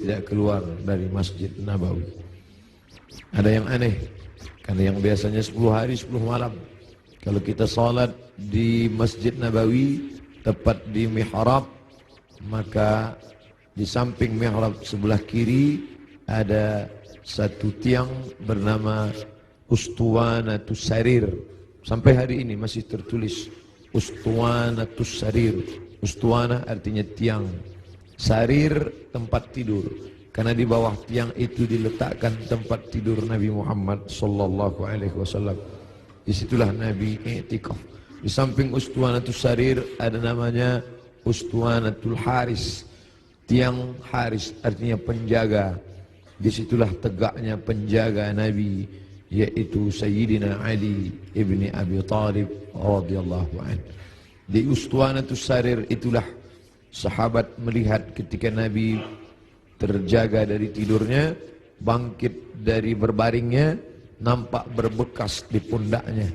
tidak keluar dari Masjid Nabawi. Ada yang aneh, karena yang biasanya 10 hari 10 malam, kalau kita salat di Masjid Nabawi tepat di mihrab, maka di samping mihrab sebelah kiri ada satu tiang bernama Ustuwanatus Sarir. Sampai hari ini masih tertulis Ustuwanatus Sarir. Ustuwana artinya tiang, sarir tempat tidur, karena di bawah tiang itu diletakkan tempat tidur Nabi Muhammad sallallahu alaihi wasallam. Disitulah Nabi i'tikaf. Di samping Ustuwanatus Sarir ada namanya Ustuwanatul Haris, tiang Haris artinya penjaga. Disitulah tegaknya penjaga Nabi, yaitu Sayyidina Ali ibni Abi Talib radhiyallahu anhu. Di Ustuwanatus Sarir itulah sahabat melihat ketika Nabi terjaga dari tidurnya, bangkit dari berbaringnya, nampak berbekas di pundaknya,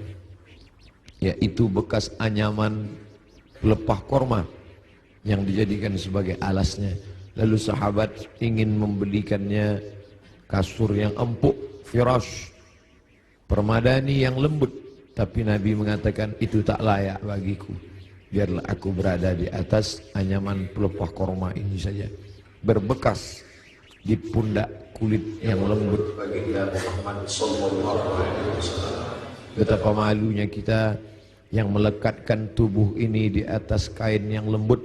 yaitu bekas anyaman pelepah korma yang dijadikan sebagai alasnya. Lalu sahabat ingin membelikannya kasur yang empuk, firash, permadani yang lembut, tapi Nabi mengatakan itu tak layak bagiku. Biarlah aku berada di atas anyaman pelepah korma ini saja, berbekas di pundak kulit yang lembut. Baginda Muhammad sallallahu alaihi wasallam. Betapa malunya kita yang melekatkan tubuh ini di atas kain yang lembut.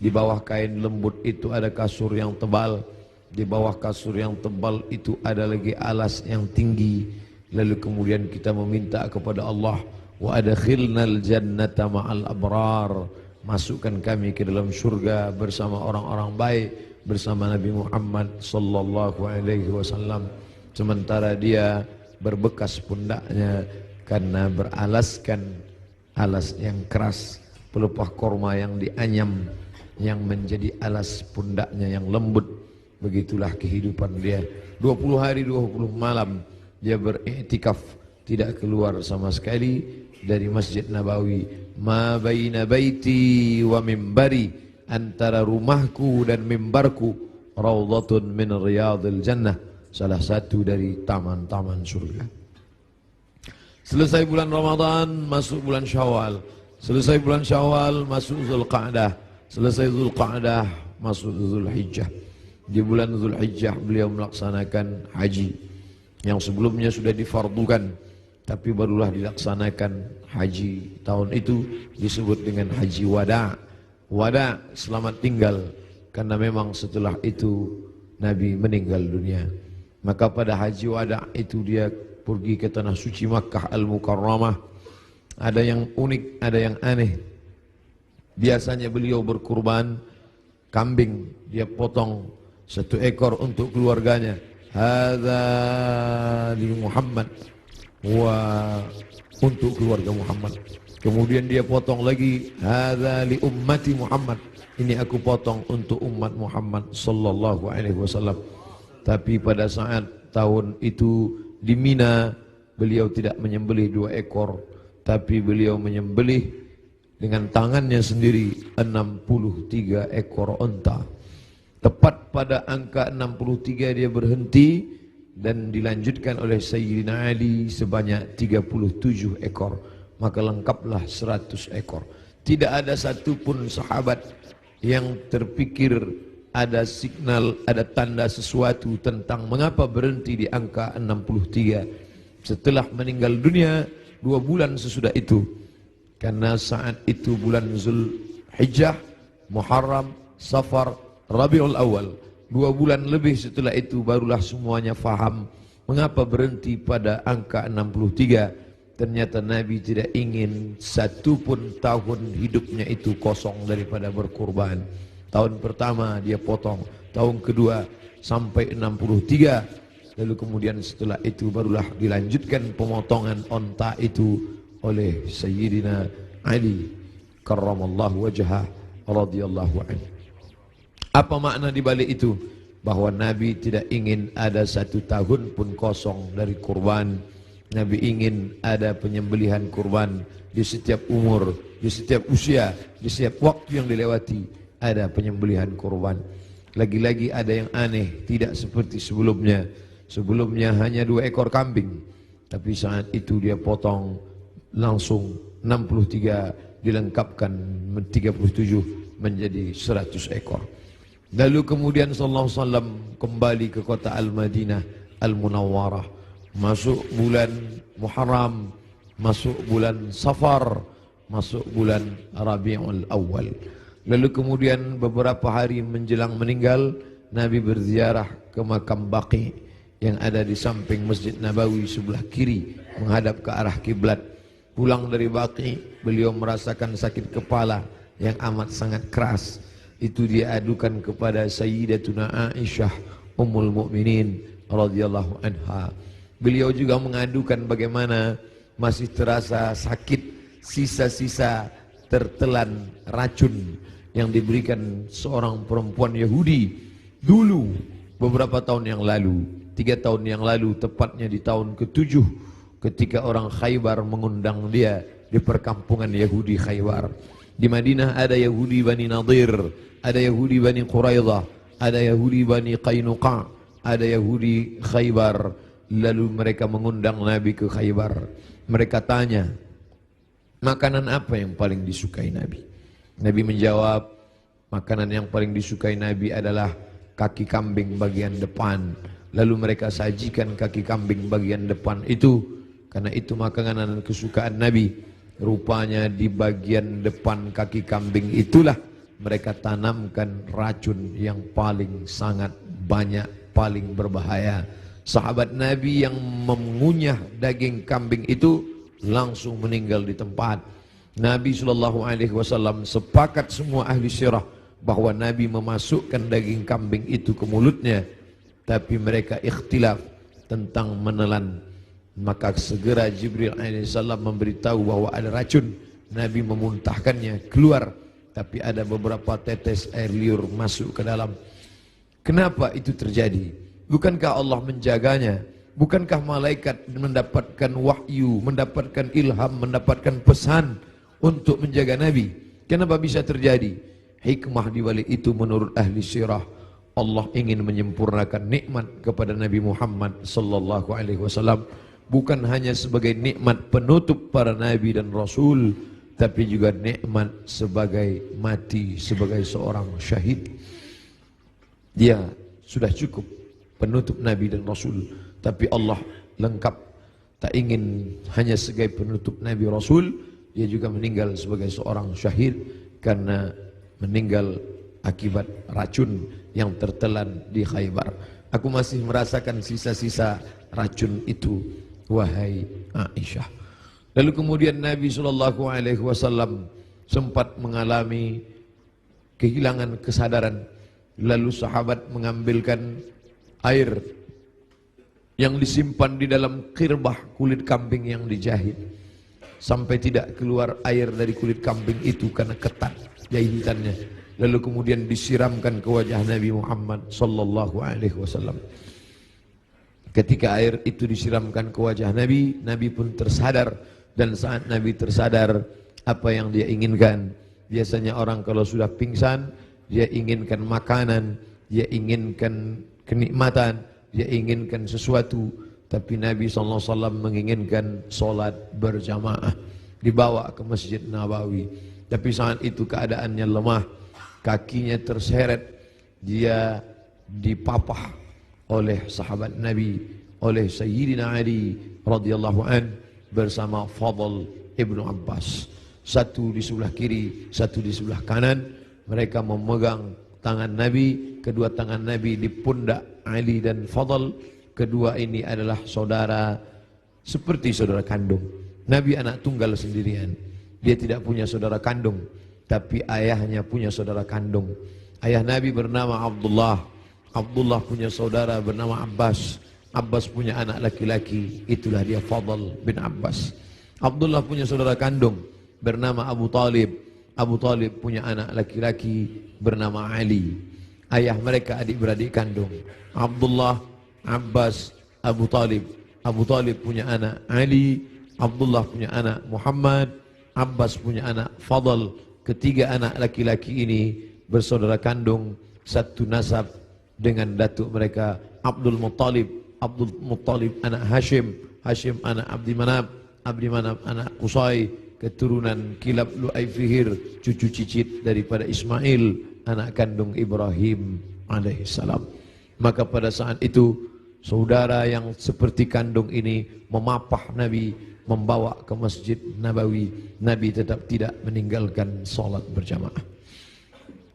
Di bawah kain lembut itu ada kasur yang tebal. Di bawah kasur yang tebal itu ada lagi alas yang tinggi. Lalu kemudian kita meminta kepada Allah, wa adkhilnal jannata ma'al abrar, masukkan kami ke dalam surga bersama orang-orang baik, bersama Nabi Muhammad sallallahu alaihi wasallam. Sementara dia berbekas pundaknya karena beralaskan alas yang keras, pelepah korma yang dianyam yang menjadi alas pundaknya yang lembut. Begitulah kehidupan dia. 20 hari 20 malam dia beriktikaf, tidak keluar sama sekali dari Masjid Nabawi. Ma baina baiti wa mimbari, antara rumahku dan mimbarku raudhatun min riyadil jannah, salah satu dari taman-taman surga. Selesai bulan Ramadan, masuk bulan Syawal. Selesai bulan Syawal, masuk Zulqa'dah. Selesai Zulqa'dah, masuk Zulhijjah. Di bulan Zulhijjah beliau melaksanakan haji yang sebelumnya sudah difardukan, tapi barulah dilaksanakan haji tahun itu, disebut dengan haji wada. Wada, selamat tinggal, karena memang setelah itu Nabi meninggal dunia. Maka pada haji wada itu dia pergi ke tanah suci Makkah Al-Mukarramah. Ada yang unik, ada yang aneh. Biasanya beliau berkurban kambing, dia potong 1 ekor untuk keluarganya. Hadza li Muhammad, wa untuk keluarga Muhammad. Kemudian dia potong lagi, hadza li ummati Muhammad, ini aku potong untuk umat Muhammad sallallahu alaihi wasallam. Tapi pada saat tahun itu di Mina, beliau tidak menyembelih 2 ekor, tapi beliau menyembelih dengan tangannya sendiri 63 ekor unta. Tepat pada angka 63 dia berhenti dan dilanjutkan oleh Sayyidina Ali sebanyak 37 ekor. Maka lengkaplah 100 ekor. Tidak ada satupun sahabat yang terpikir ada signal, ada tanda sesuatu tentang mengapa berhenti di angka 63. Setelah meninggal dunia 2 bulan sesudah itu, karena saat itu bulan Zulhijjah, Muharram, Safar, Rabiul Awal, 2 bulan lebih setelah itu barulah semuanya faham mengapa berhenti pada angka 63. Ternyata Nabi tidak ingin satupun tahun hidupnya itu kosong daripada berkurban. Tahun pertama dia potong, tahun kedua sampai 63. Lalu kemudian setelah itu barulah dilanjutkan pemotongan onta itu oleh Sayyidina Ali karramallahu wajhah radhiyallahu anhu. Apa makna di balik itu? Bahwa Nabi tidak ingin ada 1 tahun pun kosong dari kurban. Nabi ingin ada penyembelihan kurban di setiap umur, di setiap usia, di setiap waktu yang dilewati ada penyembelihan kurban. Lagi-lagi ada yang aneh, tidak seperti sebelumnya. Sebelumnya hanya 2 ekor kambing, tapi saat itu dia potong langsung 63, dilengkapkan 37 menjadi 100 ekor. Lalu kemudian sallallahu alaihi wasallam kembali ke kota Al-Madinah Al-Munawwarah. Masuk bulan Muharram, masuk bulan Safar, masuk bulan Rabiul Awal. Lalu kemudian beberapa hari menjelang meninggal, Nabi berziarah ke makam Baqi yang ada di samping Masjid Nabawi sebelah kiri menghadap ke arah kiblat. Pulang dari Baqi, beliau merasakan sakit kepala yang amat sangat keras. Itu dia adukan kepada Sayyidatuna Aisyah Ummul Mukminin radhiyallahu anha. Beliau juga mengadukan bagaimana masih terasa sakit, sisa-sisa tertelan racun yang diberikan seorang perempuan Yahudi dulu beberapa tahun yang lalu, 3 tahun yang lalu, tepatnya di tahun ke-7 ketika orang Khaybar mengundang dia di perkampungan Yahudi Khaybar. Di Madinah ada Yahudi Bani Nadir, ada Yahudi Bani Quraidah, ada Yahudi Bani Qainuqa, ada Yahudi Khaybar. Lalu mereka mengundang Nabi ke Khaybar. Mereka tanya, makanan apa yang paling disukai Nabi? Nabi menjawab, makanan yang paling disukai Nabi adalah kaki kambing bagian depan. Lalu mereka sajikan kaki kambing bagian depan itu, karena itu makanan kesukaan Nabi. Rupanya di bagian depan kaki kambing itulah mereka tanamkan racun yang paling sangat banyak, paling berbahaya. Sahabat Nabi yang mengunyah daging kambing itu langsung meninggal di tempat. Nabi SAW sepakat semua ahli sirah bahwa Nabi memasukkan daging kambing itu ke mulutnya, tapi mereka ikhtilaf tentang menelan. Maka segera Jibril alaihissalam memberitahu bahwa ada racun. Nabi memuntahkannya keluar, tapi ada beberapa tetes air liur masuk ke dalam. Kenapa itu terjadi? Bukankah Allah menjaganya? Bukankah malaikat mendapatkan wahyu, mendapatkan ilham, mendapatkan pesan untuk menjaga Nabi? Kenapa bisa terjadi? Hikmah di balik itu menurut ahli sirah, Allah ingin menyempurnakan nikmat kepada Nabi Muhammad sallallahu alaihi wasallam, bukan hanya sebagai nikmat penutup para nabi dan rasul, tapi juga nikmat sebagai mati sebagai seorang syahid. Dia sudah cukup penutup nabi dan rasul, tapi Allah lengkap, tak ingin hanya sebagai penutup nabi rasul, dia juga meninggal sebagai seorang syahid karena meninggal akibat racun yang tertelan di Khaybar. Aku masih merasakan sisa-sisa racun itu, wahai Aisyah. Lalu kemudian Nabi SAW sempat mengalami kehilangan kesadaran. Lalu sahabat mengambilkan air yang disimpan di dalam kirbah kulit kambing yang dijahit, sampai tidak keluar air dari kulit kambing itu karena ketat jahitannya. Lalu kemudian disiramkan ke wajah Nabi Muhammad sallallahu alaihi wasallam. Ketika air itu disiramkan ke wajah Nabi, Nabi pun tersadar. Dan saat Nabi tersadar, apa yang dia inginkan? Biasanya orang kalau sudah pingsan, dia inginkan makanan, dia inginkan kenikmatan, dia inginkan sesuatu. Tapi Nabi SAW menginginkan solat berjamaah, dibawa ke Masjid Nabawi. Tapi saat itu keadaannya lemah, kakinya terseret, dia dipapah oleh sahabat Nabi, oleh Sayyidina Ali radhiyallahu an bersama Fadl ibnu Abbas. Satu di sebelah kiri, satu di sebelah kanan. Mereka memegang tangan Nabi, kedua tangan Nabi di pundak Ali dan Fadl. Kedua ini adalah saudara, seperti saudara kandung. Nabi anak tunggal sendirian. Dia tidak punya saudara kandung, tapi ayahnya punya saudara kandung. Ayah Nabi bernama Abdullah. Abdullah punya saudara bernama Abbas. Abbas punya anak laki-laki, itulah dia Fadl bin Abbas. Abdullah punya saudara kandung bernama Abu Talib. Abu Talib punya anak laki-laki bernama Ali. Ayah mereka adik-beradik kandung. Abdullah, Abbas, Abu Talib. Abu Talib punya anak Ali, Abdullah punya anak Muhammad, Abbas punya anak Fadl. Ketiga anak laki-laki ini bersaudara kandung, satu nasab dengan datuk mereka Abdul Muttalib. Abdul Muttalib anak Hashim, Hashim anak Abdi Manaf, Abdi Manaf anak Qusay, keturunan Kilab Lu'ay Fihir, cucu cicit daripada Ismail, anak kandung Ibrahim alaihissalam. Maka pada saat itu saudara yang seperti kandung ini memapah Nabi, membawa ke Masjid Nabawi. Nabi tetap tidak meninggalkan solat berjamaah.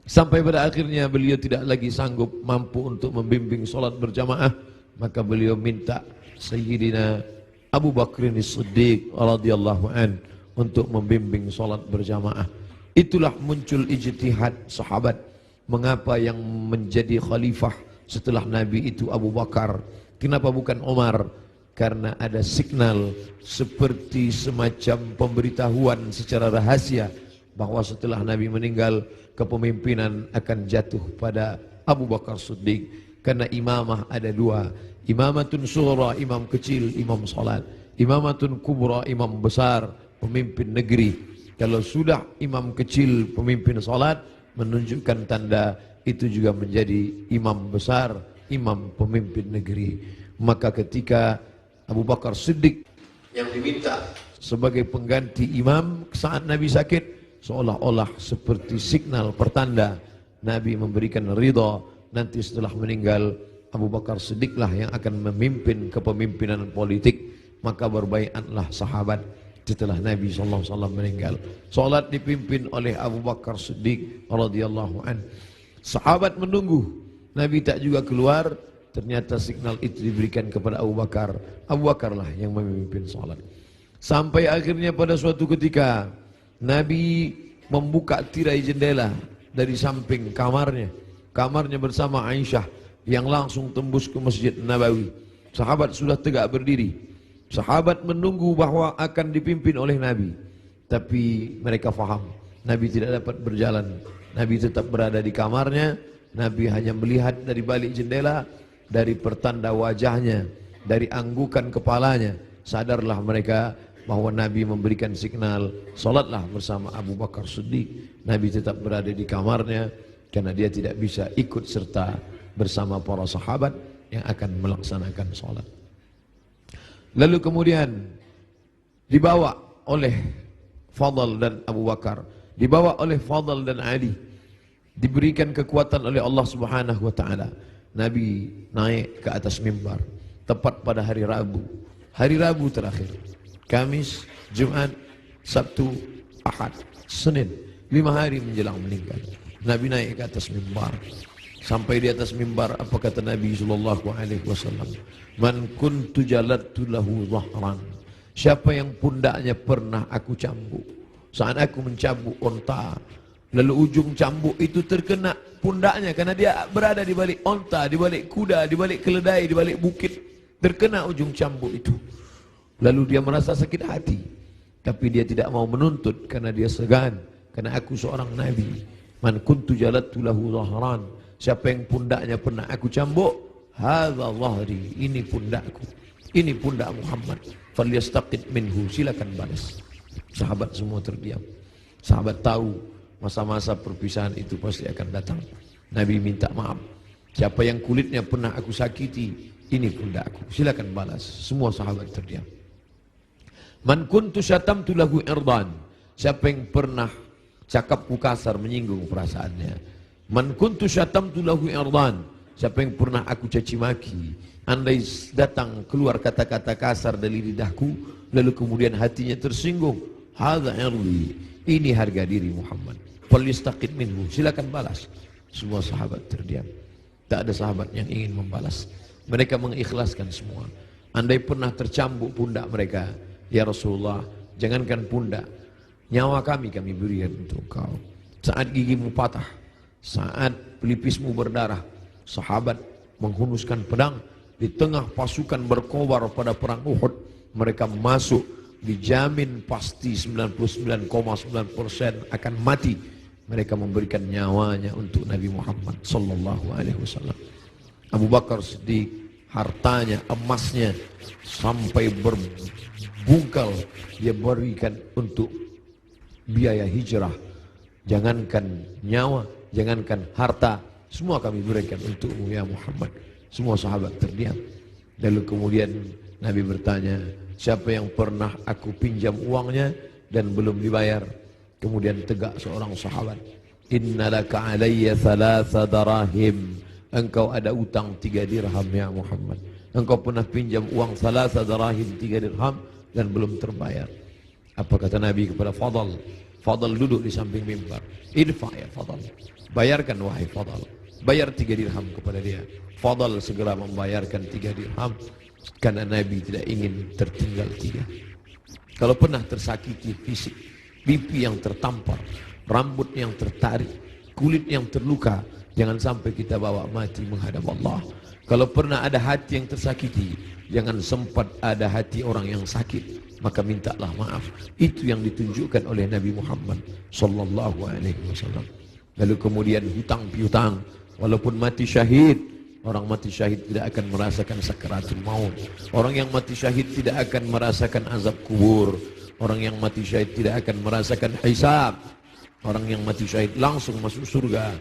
Sampai pada akhirnya beliau tidak lagi sanggup mampu untuk membimbing solat berjamaah, maka beliau minta Sayyidina Abu Bakr As-Siddiq radhiyallahu an untuk membimbing solat berjamaah. Itulah muncul ijtihad sahabat. Mengapa yang menjadi khalifah setelah Nabi itu Abu Bakar? Kenapa bukan Umar? Karena ada signal seperti semacam pemberitahuan secara rahasia bahwa setelah Nabi meninggal, kepemimpinan akan jatuh pada Abu Bakar Siddiq. Karena imamah ada dua, imamatun sughra, imam kecil, imam salat, imamatun kubra, imam besar, pemimpin negeri. Kalau sudah imam kecil, pemimpin salat, menunjukkan tanda itu juga menjadi imam besar, imam pemimpin negeri. Maka ketika Abu Bakar Siddiq yang diminta sebagai pengganti imam saat Nabi sakit, seolah-olah seperti signal pertanda Nabi memberikan ridha, nanti setelah meninggal Abu Bakar Siddiqlah yang akan memimpin kepemimpinan politik. Maka berbaiatlah sahabat setelah Nabi SAW meninggal. Salat dipimpin oleh Abu Bakar Siddiq radhiyallahu an. Sahabat menunggu, Nabi tak juga keluar. Ternyata signal itu diberikan kepada Abu Bakar. Abu Bakarlah yang memimpin salat. Sampai akhirnya pada suatu ketika Nabi membuka tirai jendela dari samping kamarnya. Kamarnya bersama Aisyah yang langsung tembus ke Masjid Nabawi. Sahabat sudah tegak berdiri. Sahabat menunggu bahwa akan dipimpin oleh Nabi. Tapi mereka faham Nabi tidak dapat berjalan. Nabi tetap berada di kamarnya. Nabi hanya melihat dari balik jendela, dari pertanda wajahnya, dari anggukan kepalanya. Sadarlah mereka bahwa Nabi memberikan signal, salatlah bersama Abu Bakar Siddiq. Nabi tetap berada di kamarnya karena dia tidak bisa ikut serta bersama para sahabat yang akan melaksanakan salat. Lalu kemudian dibawa oleh Fadl dan Abu Bakar, dibawa oleh Fadl dan Ali, diberikan kekuatan oleh Allah Subhanahu wa taala. Nabi naik ke atas mimbar tepat pada hari Rabu. Hari Rabu terakhir. Kamis, Jumat, Sabtu, Ahad, Senin. 5 hari menjelang meninggal. Nabi naik ke atas mimbar. Sampai di atas mimbar, apa kata Nabi SAW? Man kuntu jalattu lahu dhahran. Siapa yang pundaknya pernah aku cambuk. Saat aku mencambuk onta, lalu ujung cambuk itu terkena pundaknya karena dia berada di balik onta, di balik kuda, di balik keledai, di balik bukit. Terkena ujung cambuk itu. Lalu dia merasa sakit hati. Tapi dia tidak mau menuntut karena dia segan. Karena aku seorang Nabi. Man kuntu jalattu lahu dhahran. Siapa yang pundaknya pernah aku cambuk, hadza dhahri, ini pundakku. Ini pundak Muhammad. Falyastaqid minhu, silakan balas. Sahabat semua terdiam. Sahabat tahu masa-masa perpisahan itu pasti akan datang. Nabi minta maaf. Siapa yang kulitnya pernah aku sakiti, ini pundakku. Silakan balas. Semua sahabat terdiam. Man kuntu syatamtu lahu irdan. Siapa yang pernah cakapku kasar, menyinggung perasaannya. Man kuntu syatamtu lahu irdan. Siapa yang pernah aku caci maki, andai datang keluar kata-kata kasar dari lidahku, lalu kemudian hatinya tersinggung, hadza irdi, ini harga diri Muhammad. Falyastaqid minhu, silakan balas. Semua sahabat terdiam. Tak ada sahabat yang ingin membalas. Mereka mengikhlaskan semua. Andai pernah tercambuk pundak mereka, ya Rasulullah, jangankan pundak, nyawa kami berikan untuk kau. Saat gigimu patah, saat pelipismu berdarah, sahabat menghunuskan pedang di tengah pasukan berkobar pada perang Uhud. Mereka masuk, dijamin pasti 99,9% akan mati. Mereka memberikan nyawanya untuk Nabi Muhammad sallallahu alaihi wasallam. Abu Bakar Siddiq, hartanya, emasnya sampai berbungkal dia berikan untuk biaya hijrah. Jangankan nyawa, jangankan harta, semua kami berikan untukmu ya Muhammad. Semua sahabat terdiam. Lalu kemudian Nabi bertanya, siapa yang pernah aku pinjam uangnya dan belum dibayar? Kemudian tegak seorang sahabat, innalaka alayya thalatha darahim. Engkau ada utang 3 dirham ya Muhammad. Engkau pernah pinjam uang thalatha darahim, 3 dirham dan belum terbayar. Apa kata Nabi kepada Fadl? Fadl duduk di samping mimbar. Idfa ya Fadl. Bayarkan wahai Fadl. Bayar 3 dirham kepada dia. Fadl segera membayarkan 3 dirham karena Nabi tidak ingin tertinggal 3. Kalau pernah tersakiti fisik, pipi yang tertampar, rambut yang tertarik, kulit yang terluka, jangan sampai kita bawa mati menghadap Allah. Kalau pernah ada hati yang tersakiti, jangan sempat ada hati orang yang sakit, maka mintalah maaf. Itu yang ditunjukkan oleh Nabi Muhammad sallallahu alaihi wasallam. Lalu kemudian hutang piutang, walaupun mati syahid, orang mati syahid tidak akan merasakan sakaratul maut. Orang yang mati syahid tidak akan merasakan azab kubur. Orang yang mati syahid tidak akan merasakan hisab. Orang yang mati syahid langsung masuk surga.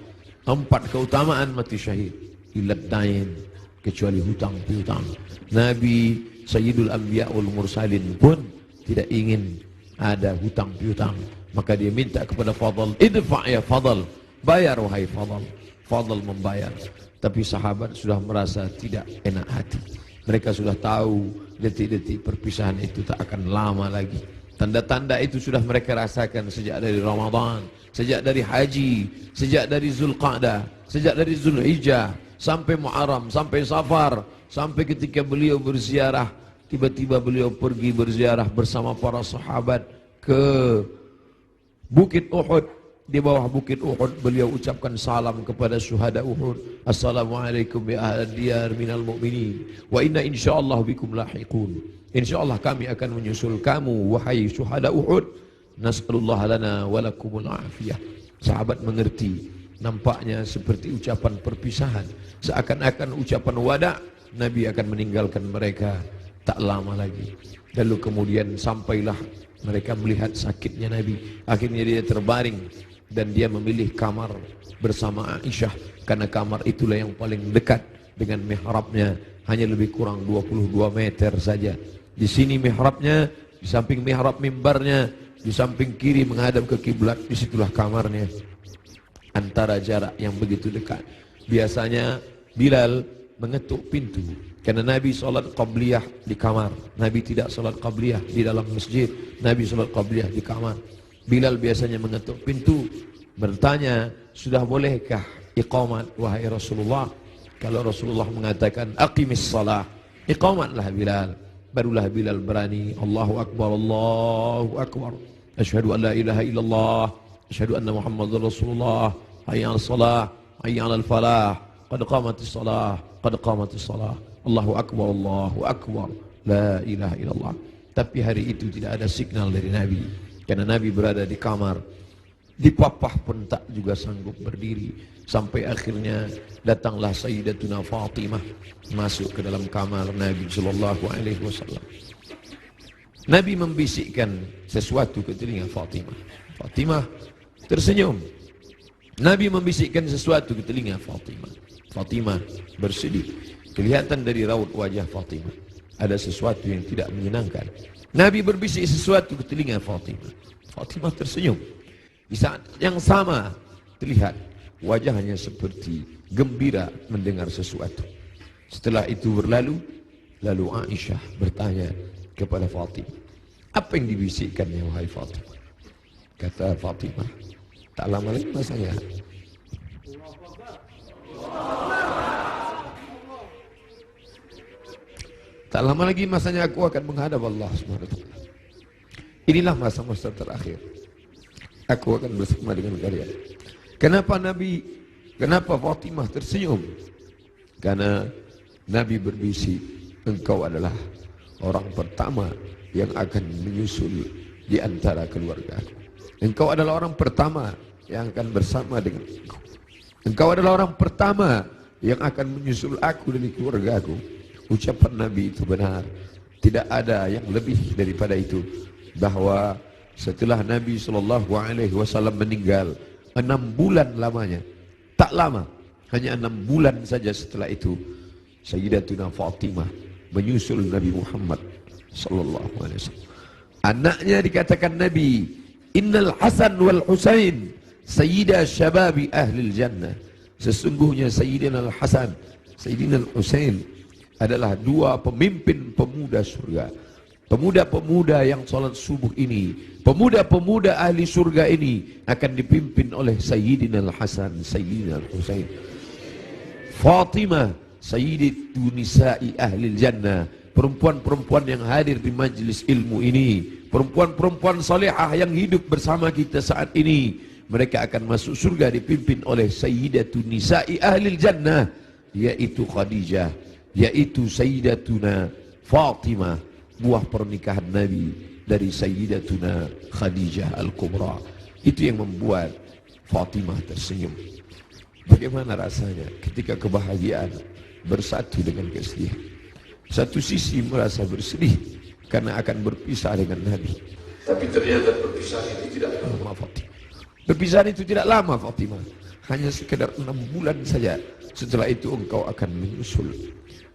4 keutamaan mati syahid. Ilad dain, kecuali hutang piutang. Nabi Sayyidul Anbiya wal Mursalin pun tidak ingin ada hutang piutang. Maka dia minta kepada Fadl, idfa' ya Fadl, bayar wahai Fadl. Fadl membayar. Tapi sahabat sudah merasa tidak enak hati. Mereka sudah tahu detik-detik perpisahan itu tak akan lama lagi. Tanda-tanda itu sudah mereka rasakan sejak dari Ramadan, sejak dari haji, sejak dari Zulqa'dah, sejak dari Zulhijjah, sampai Muharram, sampai Safar, sampai ketika beliau berziarah. Tiba-tiba beliau pergi berziarah bersama para sahabat ke Bukit Uhud. Di bawah Bukit Uhud beliau ucapkan salam kepada syuhada Uhud. Assalamualaikum ya ahlal diyar minal mu'minin wa inna insyaallah bikum lahiqun. Insyaallah kami akan menyusul kamu wahai syuhada Uhud. Nas'alullah lana wa lakumul afiyah. Sahabat mengerti, nampaknya seperti ucapan perpisahan, seakan-akan ucapan wada. Nabi akan meninggalkan mereka tak lama lagi. Lalu kemudian sampailah mereka melihat sakitnya Nabi. Akhirnya dia terbaring dan dia memilih kamar bersama Aisyah, karena kamar itulah yang paling dekat dengan mihrabnya, hanya lebih kurang 22 meter saja. Di sini mihrabnya, di samping mihrab mimbarnya, di samping kiri menghadap ke kiblat, disitulah kamarnya. Antara jarak yang begitu dekat. Biasanya Bilal mengetuk pintu, karena Nabi salat qabliyah di kamar. Nabi tidak salat qabliyah di dalam masjid. Nabi salat qabliyah di kamar. Bilal biasanya mengetuk pintu, bertanya, sudah bolehkah iqamat wahai Rasulullah? Kalau Rasulullah mengatakan aqimis salah, iqamatlah Bilal. Barulah Bilal berani, Allahu Akbar, Allahu Akbar, asyhadu an la ilaha illallah, asyhadu anna Muhammadar Rasulullah, hayya 'alas salah, hayya 'alal falah, qad qamatis salah, qad qamatis salah, Allahu Akbar, Allahu Akbar, la ilaha illallah. Tapi hari itu tidak ada signal dari Nabi, karena Nabi berada di kamar. Dipapah pun tak juga sanggup berdiri. Sampai akhirnya datanglah Sayyidatuna Fatimah masuk ke dalam kamar Nabi sallallahu alaihi wasallam. Nabi membisikkan sesuatu ke telinga Fatimah. Fatimah tersenyum. Nabi membisikkan sesuatu ke telinga Fatimah. Fatimah bersedih. Kelihatan dari raut wajah Fatimah ada sesuatu yang tidak menyenangkan. Nabi berbisik sesuatu ke telinga Fatimah. Fatimah tersenyum. Di saat yang sama terlihat wajahnya seperti gembira mendengar sesuatu. Setelah itu berlalu, lalu Aisyah bertanya kepada Fatimah, apa yang dibisikkannya wahai Fatimah? Kata Fatimah, tak lama lagi masanya tak lama lagi masanya aku akan menghadap Allah SWT. Inilah masa-masa terakhir. Aku akan bersama dengan kalian. Kenapa Fatimah tersenyum? Karena Nabi berbisik, engkau adalah orang pertama yang akan menyusul di antara keluarga aku. Engkau adalah orang pertama yang akan bersama dengan aku. Engkau adalah orang pertama yang akan menyusul aku dari keluarga aku. Ucapan Nabi itu benar. Tidak ada yang lebih daripada itu. Bahwa setelah Nabi SAW meninggal 6 bulan lamanya, tak lama Hanya 6 bulan saja setelah itu Sayyidatuna Fatimah menyusul Nabi Muhammad sallallahu alaihi wasallam. Anaknya dikatakan Nabi, Innal Hasan wal Husain sayyida syababi ahlil jannah. Sesungguhnya Sayyidina Al-Hasan, Sayyidina Al-Husain adalah 2 pemimpin pemuda surga. Pemuda-pemuda yang salat subuh ini, pemuda-pemuda ahli surga ini akan dipimpin oleh Sayyidina Al-Hasan, Sayyidina Al-Husain. Fatimah Sayyidatu Nisa'i Ahlil Jannah, perempuan-perempuan yang hadir di majlis ilmu ini, perempuan-perempuan salihah yang hidup bersama kita saat ini, mereka akan masuk surga dipimpin oleh Sayyidatu Nisa'i Ahlil Jannah, yaitu Khadijah, yaitu Sayyidatuna Fatimah, buah pernikahan Nabi dari Sayyidatuna Khadijah Al-Kubra. Itu yang membuat Fatimah tersenyum. Bagaimana rasanya ketika kebahagiaan bersatu dengan kesedihan? Satu sisi merasa bersedih karena akan berpisah dengan Nabi. Tapi ternyata perpisahan itu tidak lama, Fatimah. Perpisahan itu tidak lama, Fatimah. Hanya sekedar 6 bulan saja. Setelah itu engkau akan menyusul.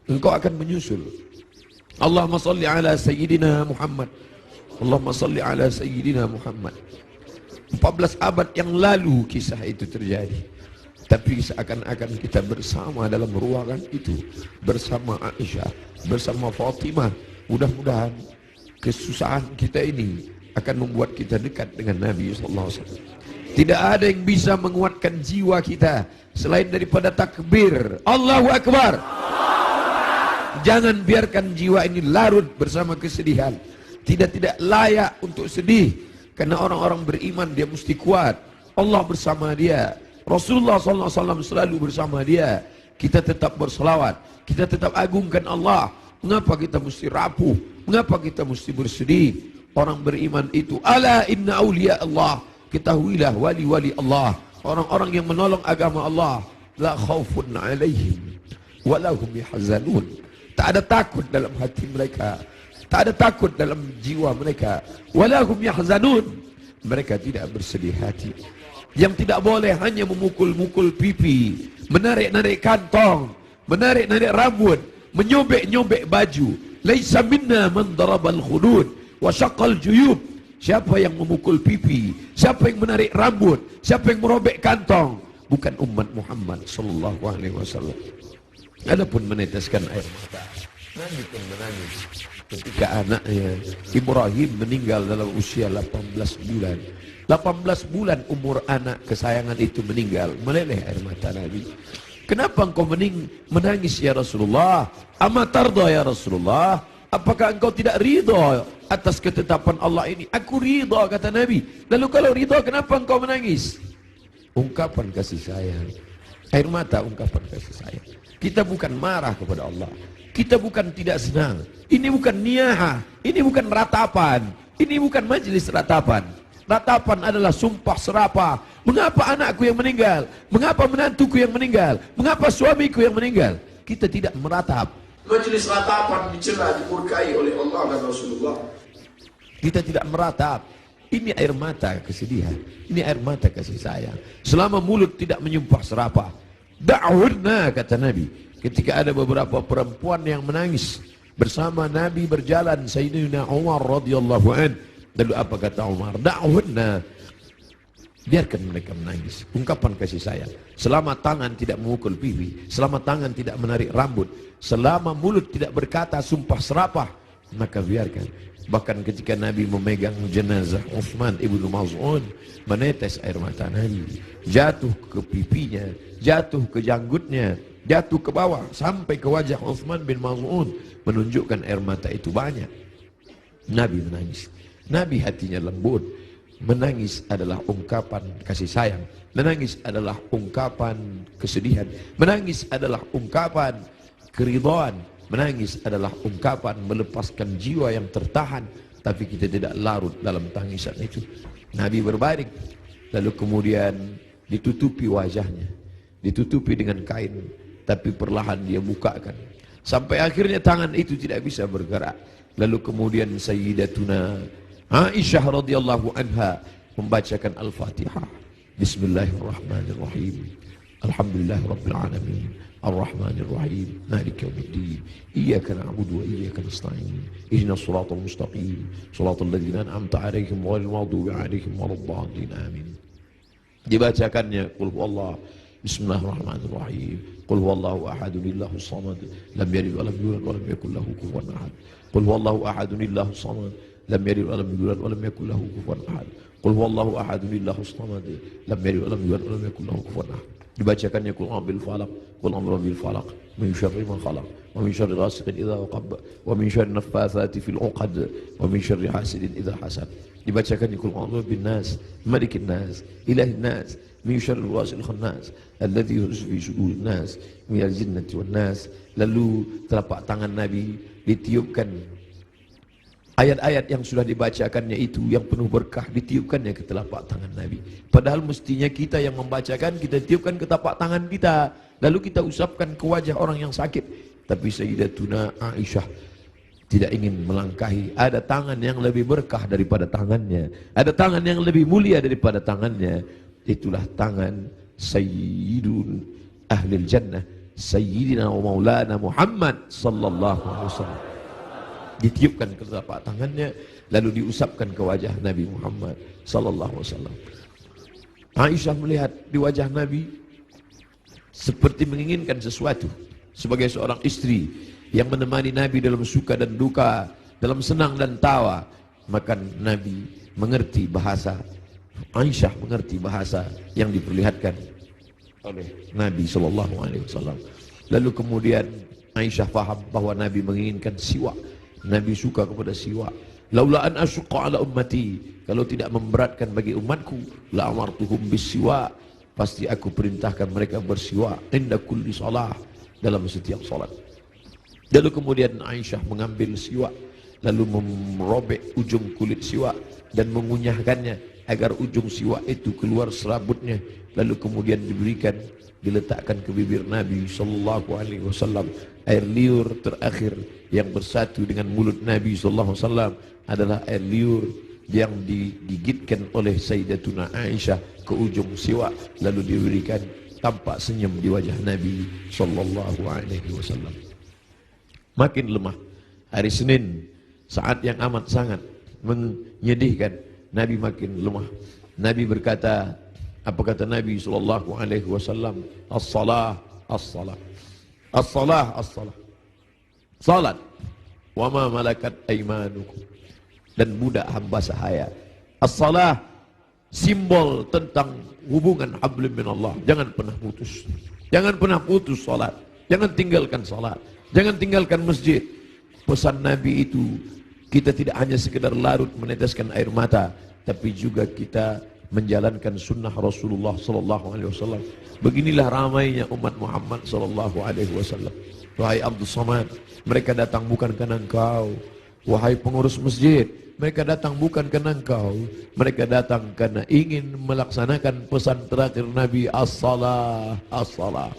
Engkau akan menyusul. Allahumma salli ala Sayyidina Muhammad. Allahumma salli ala Sayyidina Muhammad. 14 abad yang lalu kisah itu terjadi. Tapi seakan-akan kita bersama dalam ruangan itu, bersama Aisyah, bersama Fatimah. Mudah-mudahan kesusahan kita ini akan membuat kita dekat dengan Nabi SAW. Tidak ada yang bisa menguatkan jiwa kita selain daripada takbir Allahu Akbar. Jangan biarkan jiwa ini larut bersama kesedihan. Tidak layak untuk sedih, karena orang-orang beriman dia mesti kuat. Allah bersama dia, Rasulullah SAW selalu bersama dia. Kita tetap berselawat, kita tetap agungkan Allah. Mengapa kita mesti rapuh? Mengapa kita mesti bersedih? Orang beriman itu, ala inna awliya Allah, ketahuilah wali-wali Allah, orang-orang yang menolong agama Allah, la khawfun alaihim walahum yahzanun. Tak ada takut dalam hati mereka, tak ada takut dalam jiwa mereka. Walahum yahzanun, mereka tidak bersedih hati. Yang tidak boleh hanya memukul-mukul pipi, menarik-narik kantong, menarik-narik rambut, menyobek-nyobek baju. Laisa minna man darabal khudud wa syaqqal juyub. Siapa yang memukul pipi, siapa yang menarik rambut, siapa yang merobek kantong, bukan umat Muhammad sallallahu alaihi wasallam. Adapun meneteskan air mata, Nabi pun menangis ketika anaknya Ibrahim meninggal dalam usia 18 bulan. 18 bulan umur anak kesayangan itu meninggal, meleleh air mata Nabi. Kenapa engkau menangis ya Rasulullah? Ama tarda ya Rasulullah? Apakah engkau tidak ridha atas ketetapan Allah ini? Aku ridha, kata Nabi. Lalu kalau ridha, kenapa engkau menangis? Ungkapan kasih sayang. Air mata ungkapan kasih sayang. Kita bukan marah kepada Allah, kita bukan tidak senang. Ini bukan niyahah, ini bukan ratapan, ini bukan majelis ratapan. Ratapan adalah sumpah serapah. Mengapa anakku yang meninggal? Mengapa menantuku yang meninggal? Mengapa suamiku yang meninggal? Kita tidak meratap. Majelis ratapan dicela, dimurkai oleh Allah dan Rasulullah. Kita tidak meratap. Ini air mata kesedihan, ini air mata kasih sayang. Selama mulut tidak menyumpah serapah. Da'hunna, kata Nabi, ketika ada beberapa perempuan yang menangis bersama Nabi berjalan, Sayyidina Umar radhiyallahu an. Lalu apa kata Umar? Da'hunna, biarkan mereka menangis. Ungkapan kasih sayang. Selama tangan tidak memukul pipi, selama tangan tidak menarik rambut, selama mulut tidak berkata sumpah serapah, maka biarkan. Bahkan ketika Nabi memegang jenazah Utsman ibnu Maz'un, menetes air mata Nabi, jatuh ke pipinya, jatuh ke janggutnya, jatuh ke bawah sampai ke wajah Utsman bin Maz'un, menunjukkan air mata itu banyak. Nabi menangis. Nabi hatinya lembut. Menangis adalah ungkapan kasih sayang. Menangis adalah ungkapan kesedihan. Menangis adalah ungkapan keridhaan. Menangis adalah ungkapan melepaskan jiwa yang tertahan, tapi kita tidak larut dalam tangisan itu. Nabi berbaring, lalu kemudian ditutupi wajahnya, ditutupi dengan kain, tapi perlahan dia bukakan, sampai akhirnya tangan itu tidak bisa bergerak. Lalu kemudian Sayyidatuna Aisyah radhiyallahu anha membacakan Al-Fatihah. Bismillahirrahmanirrahim. Alhamdulillah Rabbil Alamin, Ar-Rahmanir Rahim, Malik Yawmiddin, Iyyaka na'budu wa iyyaka nasta'in, Ihdinas siratal mustaqim, siratal ladzina an'amta 'alaihim ghairil maghdubi 'alaihim waladdallin. Amin. Dibacakannya qul huwallah, bismillahirrahmanirrahim, qul huwallahu ahadun illahus samad, lam yalid wa lam yulad wa lam yakul lahu kufuwan ahad, qul huwallahu ahadun illahus samad, lam yalid wa lam yulad wa lam yakul lahu kufuwan ahad, qul huwallahu ahadun illahus samad, lam yalid wa lam yulad wa lam yakul lahu kufuwan ahad. Dibacakannya qul a'udzu falaq, qul a'udzu bil falaq, min syarri ma khalaq, wa min syarri ghasiqin idza waqab, wa min syarri naffatsati fil 'uqad, wa min syarri hasidin idza hasad. Dibacakannya qul a'udzu bin nas, malikin nas, ilahin nas, min syarri wasil khannas, alladzi yuhsu fi sudurin nas, minal jinnati wan nas. Lalu telapak tangan Nabi ditiupkan, ayat-ayat yang sudah dibacakannya itu yang penuh berkah ditiupkannya ke telapak tangan Nabi. Padahal mestinya kita yang membacakan, kita tiupkan ke telapak tangan kita, lalu kita usapkan ke wajah orang yang sakit. Tapi Sayyidatuna Aisyah tidak ingin melangkahi. Ada tangan yang lebih berkah daripada tangannya, ada tangan yang lebih mulia daripada tangannya. Itulah tangan Sayyidun Ahlil Jannah, Sayyidina wa Maulana Muhammad sallallahu alaihi wasallam. Ditiupkan ke telapak tangannya, lalu diusapkan ke wajah Nabi Muhammad sallallahu alaihi wasallam. Aisyah melihat di wajah Nabi seperti menginginkan sesuatu. Sebagai seorang istri yang menemani Nabi dalam suka dan duka, dalam senang dan tawa, maka Nabi mengerti bahasa, Aisyah mengerti bahasa yang diperlihatkan oleh Nabi sallallahu alaihi wasallam. Lalu kemudian Aisyah faham bahwa Nabi menginginkan siwak. Nabi suka kepada siwak. Laula an asyqa ala ummati, kalau tidak memberatkan bagi umatku, la amartuhum bisiwak, pasti aku perintahkan mereka bersiwak inda kulli shalah, dalam setiap salat. Lalu kemudian Aisyah mengambil siwak, lalu merobek ujung kulit siwak dan mengunyahkannya agar ujung siwak itu keluar serabutnya. Lalu kemudian diberikan, diletakkan ke bibir Nabi sallallahu alaihi wasallam. Air liur terakhir yang bersatu dengan mulut Nabi sallallahu alaihi wasallam adalah air liur yang digigitkan oleh Sayyidatuna Aisyah ke ujung siwak, lalu diberikan. Tampak senyum di wajah Nabi sallallahu alaihi wasallam. Makin lemah. Hari Senin, saat yang amat sangat menyedihkan, Nabi makin lemah. Nabi berkata, apa kata Nabi sallallahu alaihi wasallam? As-salah, as-salah. As-salah, as-salah. Salat. Wa ma malakat aymanukum. Dan budak hamba sahaya. As-salah, simbol tentang hubungan hablum minallah. Jangan pernah putus. Jangan pernah putus salat. Jangan tinggalkan salat. Jangan tinggalkan masjid. Pesan Nabi itu, kita tidak hanya sekedar larut meneteskan air mata, tapi juga kita menjalankan sunnah Rasulullah sallallahu alaihi wasallam. Beginilah ramainya umat Muhammad sallallahu alaihi wasallam. Wahai Abdul Samad, mereka datang bukan karena engkau. Wahai pengurus masjid, mereka datang bukan karena engkau. Mereka datang karena ingin melaksanakan pesan terakhir Nabi, as-salah, as-salah,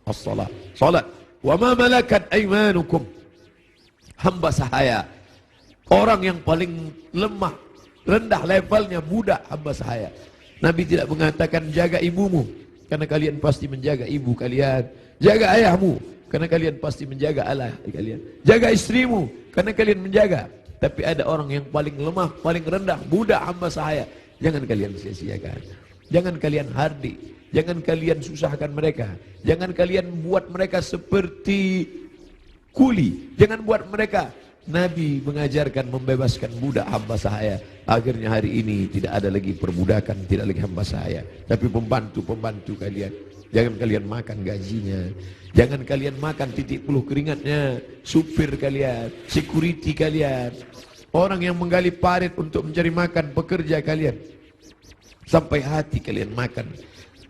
as-salah. Salat. Wa ma malakat aymanukum. Hamba sahaya, orang yang paling lemah, rendah levelnya, budak hamba sahaya. Nabi tidak mengatakan jaga ibumu, karena kalian pasti menjaga ibu kalian. Jaga ayahmu, karena kalian pasti menjaga ayah kalian. Jaga istrimu, karena kalian menjaga. Tapi ada orang yang paling lemah, paling rendah, budak hamba sahaya. Jangan kalian sia-siakan. Jangan kalian hardik. Jangan kalian susahkan mereka. Jangan kalian buat mereka seperti kuli. Jangan buat mereka. Nabi mengajarkan membebaskan budak hamba sahaya. Akhirnya hari ini tidak ada lagi perbudakan, tidak lagi hamba sahaya, tapi pembantu-pembantu kalian. Jangan kalian makan gajinya. Jangan kalian makan titik puluh keringatnya. Supir kalian, security kalian, orang yang menggali parit untuk mencari makan, pekerja kalian. Sampai hati kalian makan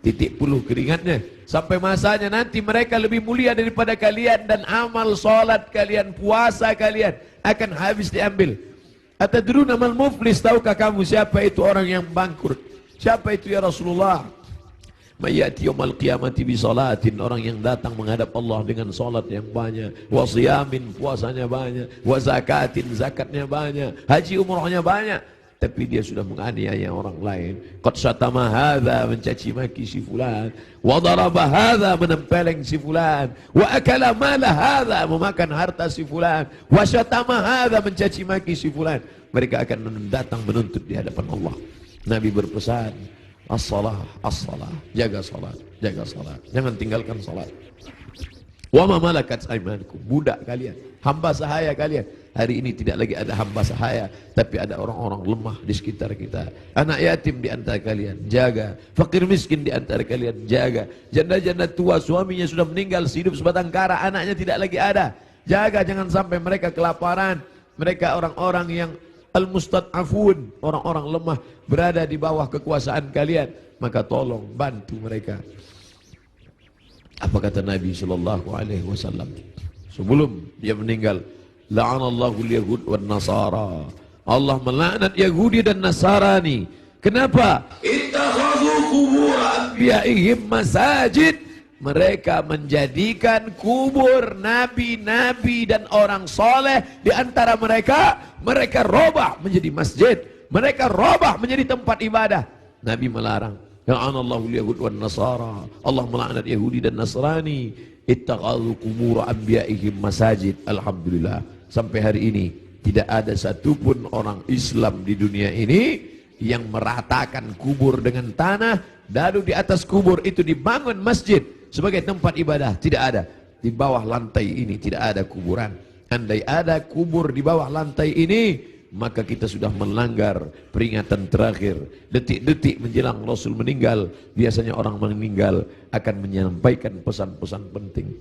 titik puluh keringatnya. Sampai masanya nanti mereka lebih mulia daripada kalian, dan amal salat kalian, puasa kalian akan habis diambil. Atadruna mal muflis, tahukah kamu siapa itu orang yang bangkrut? Siapa itu ya Rasulullah? Mayati yaumal qiyamati bi salatin, orang yang datang menghadap Allah dengan salat yang banyak, wa siyamin, puasanya banyak, wa zakatin, zakatnya banyak, haji umrohnya banyak. tapi dia sudah menganiaya orang lain. Qad syatama hadza, mencaci maki si fulan, wa daraba hadza, menempeleng si fulan, wa akala mala hadza, memakan harta si fulan, wa syatama hadza, mencaci maki si fulan. Mereka akan datang menuntut di hadapan Allah. Nabi berpesan, as-salah, as-salah, jaga salat, jaga salat, jangan tinggalkan salat. Wa ma malakat aymanukum, budak kalian, hamba sahaya kalian. Hari ini tidak lagi ada hamba sahaya, tapi ada orang-orang lemah di sekitar kita. Anak yatim di antara kalian, jaga. Fakir miskin di antara kalian, jaga. Janda-janda tua, suaminya sudah meninggal, hidup sebatang kara, anaknya tidak lagi ada. Jaga, jangan sampai mereka kelaparan. Mereka orang-orang yang al-mustad'afun, orang-orang lemah, berada di bawah kekuasaan kalian. Maka tolong bantu mereka. Apa kata Nabi SAW sebelum dia meninggal? La'anallahu al-yahud wan nasara. Allah melaknat Yahudi dan Nasrani. Kenapa? Ittakhadhu qubur anbiya'ihim masajid. Mereka menjadikan kubur nabi-nabi dan orang soleh di antara mereka robah menjadi masjid. Mereka robah menjadi tempat ibadah. Nabi melarang. La'anallahu al-yahud wan nasara. Allah melaknat Yahudi dan Nasrani. Ittakhadhu qubur anbiya'ihim masajid. Alhamdulillah, sampai hari ini tidak ada satupun orang Islam di dunia ini yang meratakan kubur dengan tanah, lalu di atas kubur itu dibangun masjid sebagai tempat ibadah. Tidak ada. Di bawah lantai ini tidak ada kuburan. Andai ada kubur di bawah lantai ini, maka kita sudah melanggar peringatan terakhir. Detik-detik menjelang Rasul meninggal, biasanya orang meninggal akan menyampaikan pesan-pesan penting.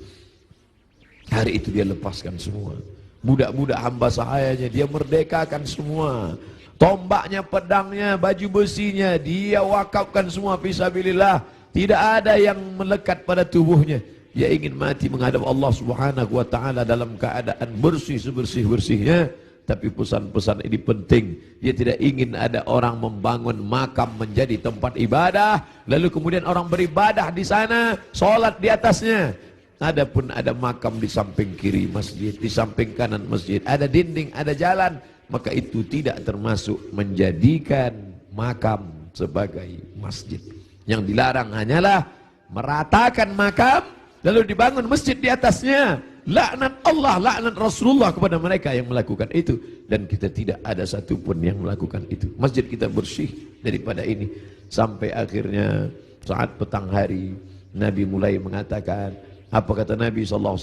Hari itu dia lepaskan semua. Budak-budak hamba sahayanya dia merdekakan semua. Tombaknya, pedangnya, baju besinya dia wakafkan semua fisabilillah. Tidak ada yang melekat pada tubuhnya. Dia ingin mati menghadap Allah Subhanahu wa taala dalam keadaan bersih sebersih-bersihnya. Tapi pesan-pesan ini penting. Dia tidak ingin ada orang membangun makam menjadi tempat ibadah, lalu kemudian orang beribadah di sana, sholat di atasnya. Adapun ada makam di samping kiri masjid, di samping kanan masjid, ada dinding, ada jalan, maka itu tidak termasuk menjadikan makam sebagai masjid. Yang dilarang hanyalah meratakan makam lalu dibangun masjid di atasnya. Laknat Allah, laknat Rasulullah kepada mereka yang melakukan itu. Dan kita tidak ada satupun yang melakukan itu. Masjid kita bersih daripada ini. Sampai akhirnya saat petang hari Nabi mulai mengatakan, apa kata Nabi SAW?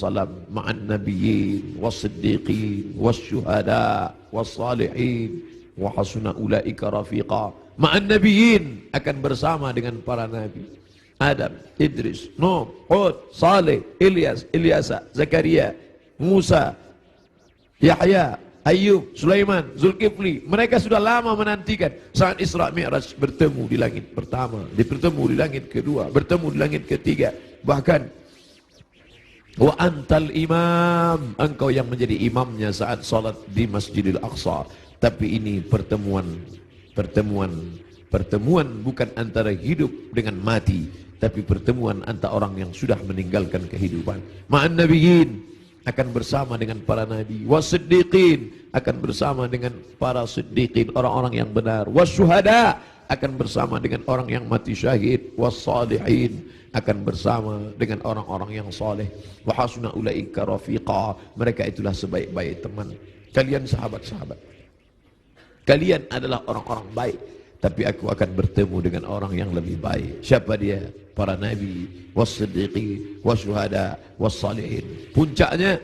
Ma'an nabiyyin was-siddiqin was-syuhada was-salihin wa hasuna ulaika rafiqa. Ma'an nabiyyin, akan bersama dengan para nabi. Adam, Idris, Nuh, Hud, Saleh, Ilyas, Ilyasa, Zakaria, Musa, Yahya, Ayub, Sulaiman, Zulkifli. Mereka sudah lama menantikan saat Isra Mi'raj bertemu di langit pertama, bertemu di langit kedua, bertemu di langit ketiga. Bahkan wa antal imam, engkau yang menjadi imamnya saat salat di Masjidil Aqsa. Tapi ini pertemuan bukan antara hidup dengan mati, tapi pertemuan antara orang yang sudah meninggalkan kehidupan. Ma'an nabiyyin, akan bersama dengan para nabi. Was-siddiqin, akan bersama dengan para siddiqin, orang-orang yang benar. Was-syuhada, akan bersama dengan orang yang mati syahid. Was-salihin, akan bersama dengan orang-orang yang saleh. Wa hasuna ulaika rafiqa, mereka itulah sebaik-baik teman. Kalian sahabat-sahabat, kalian adalah orang-orang baik, tapi aku akan bertemu dengan orang yang lebih baik. Siapa dia? Para nabi, was-siddiqin, was-syuhada, was-salihin. Puncaknya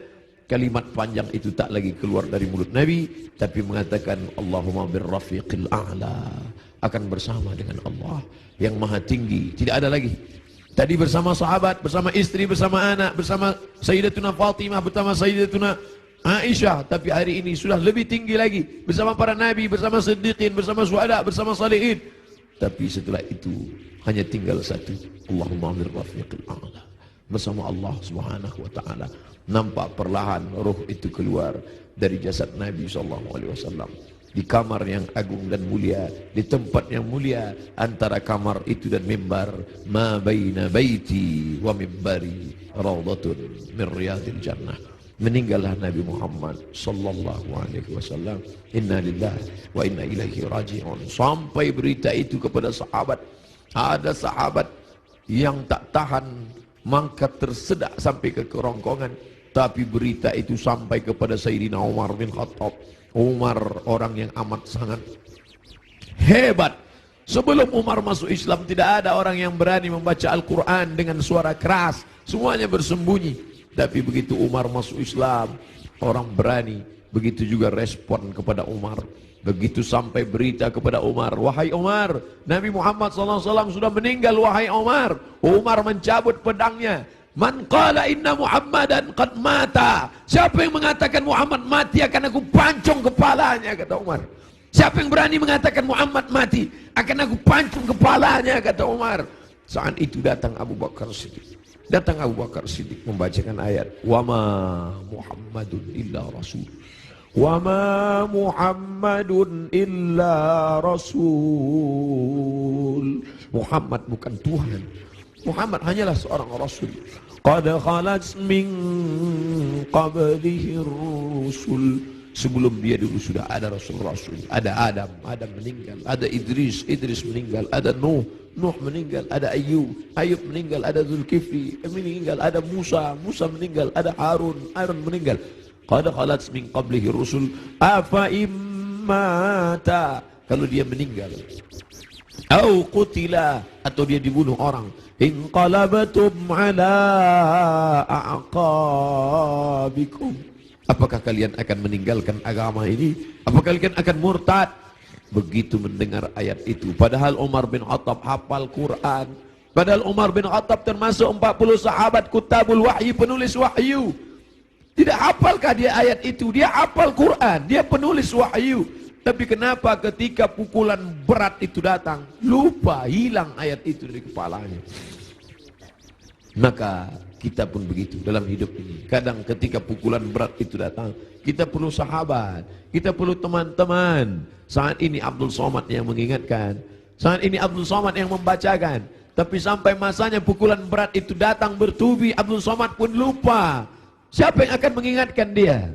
kalimat panjang itu tak lagi keluar dari mulut Nabi, tapi mengatakan Allahumma birrafiqil a'la, akan bersama dengan Allah yang maha tinggi. Tidak ada lagi. Tadi bersama sahabat, bersama istri, bersama anak, bersama Sayyidatuna Fatimah, bersama Sayyidatuna Aisyah, tapi hari ini sudah lebih tinggi lagi, bersama para nabi, bersama siddiqin, bersama syuhada, bersama salihin. Tapi setelah itu hanya tinggal satu, Allahumma amir rafiqil a'la, bersama Allah Subhanahu wa taala. Nampak perlahan roh itu keluar dari jasad Nabi SAW di kamar yang agung dan mulia, di tempat yang mulia. Antara kamar itu dan mimbar, ma baina baiti wa mimbari raudhatun min riyadil jannah. meninggallah Nabi Muhammad sallallahu alaihi wasallam. Inna lillahi wa inna ilaihi raji'un. Sampai berita itu kepada sahabat. Ada sahabat yang tak tahan, mangkat tersedak sampai ke kerongkongan. Tapi berita itu sampai kepada Sayyidina Umar bin Khattab. Umar orang yang amat sangat hebat. Sebelum Umar masuk Islam tidak ada orang yang berani membaca Al-Quran dengan suara keras. Semuanya bersembunyi. Tapi begitu Umar masuk Islam, orang berani. Begitu juga respon kepada Umar. Begitu sampai berita kepada Umar, wahai Umar, Nabi Muhammad SAW sudah meninggal, wahai Umar. Umar mencabut pedangnya. Man qala inna Muhammadan qad mata. Siapa yang mengatakan Muhammad mati akan aku pancung kepalanya, kata Umar. Siapa yang berani mengatakan Muhammad mati akan aku pancung kepalanya, kata Umar. Saat itu datang Abu Bakar Siddiq. Datang Abu Bakar Siddiq membacakan ayat, wa ma Muhammadun illa rasul. Wa ma Muhammadun illa rasul. Muhammad bukan Tuhan. Muhammad hanyalah seorang rasul. Qad khalat min qablihi rusul. Sebelum dia dulu sudah ada rasul-rasul. Ada Adam, Adam meninggal. Ada Idris, Idris meninggal. Ada Nuh, Nuh meninggal. Ada Ayub, Ayub meninggal. Ada Zulkifli meninggal. Ada Musa, Musa meninggal. Ada Harun, Harun meninggal. Qad khalat min qablihi rusul afa immata, kalau dia meninggal, au qutila, atau dia dibunuh orang, inqalabatum ala aqabikum, apakah kalian akan meninggalkan agama ini? Apakah kalian akan murtad? Begitu mendengar ayat itu, padahal Umar bin Khattab hafal Quran, padahal Umar bin Khattab termasuk 40 sahabat kutabul wahyi, penulis wahyu. Tidak hafalkah dia ayat itu? Dia hafal Quran, dia penulis wahyu. Tapi kenapa ketika pukulan berat itu datang, lupa, hilang ayat itu dari kepalanya. Maka kita pun begitu dalam hidup ini. Kadang ketika pukulan berat itu datang, kita perlu sahabat, kita perlu teman-teman. Saat ini Abdul Somad yang mengingatkan, saat ini Abdul Somad yang membacakan. Tapi sampai masanya pukulan berat itu datang bertubi, Abdul Somad pun lupa. Siapa yang akan mengingatkan dia?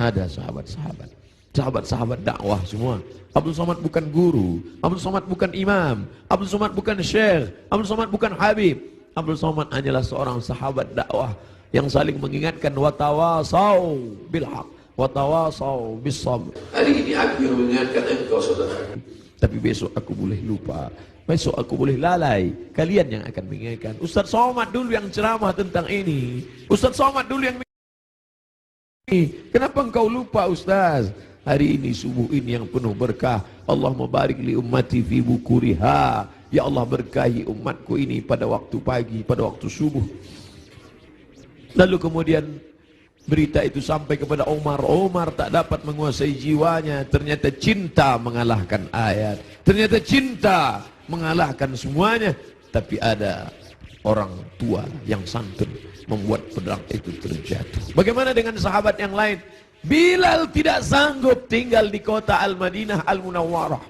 Ada sahabat-sahabat, sahabat-sahabat dakwah semua. Abdul Somad bukan guru, Abdul Somad bukan imam, Abdul Somad bukan syekh, Abdul Somad bukan habib. Abdul Somad hanyalah seorang sahabat dakwah yang saling mengingatkan, watawasau bil haq, watawasau bis sabr. Hari ini aku yang mengingatkan engkau saudara, tapi besok aku boleh lupa, besok aku boleh lalai. Kalian yang akan mengingatkan. Ustaz Somad dulu yang ceramah tentang ini, Ustaz Somad dulu yang kenapa engkau lupa Ustaz? Hari ini subuh ini yang penuh berkah. Allahumma barik li ummati fi bukuriha. Ya Allah berkahi umatku ini pada waktu pagi, pada waktu subuh. Lalu kemudian berita itu sampai kepada Umar. Umar tak dapat menguasai jiwanya. Ternyata cinta mengalahkan ayat. Ternyata cinta mengalahkan semuanya. Tapi ada orang tua yang santun membuat pedang itu terjatuh. Bagaimana dengan sahabat yang lain? Bilal tidak sanggup tinggal di kota Al-Madinah Al-Munawwarah.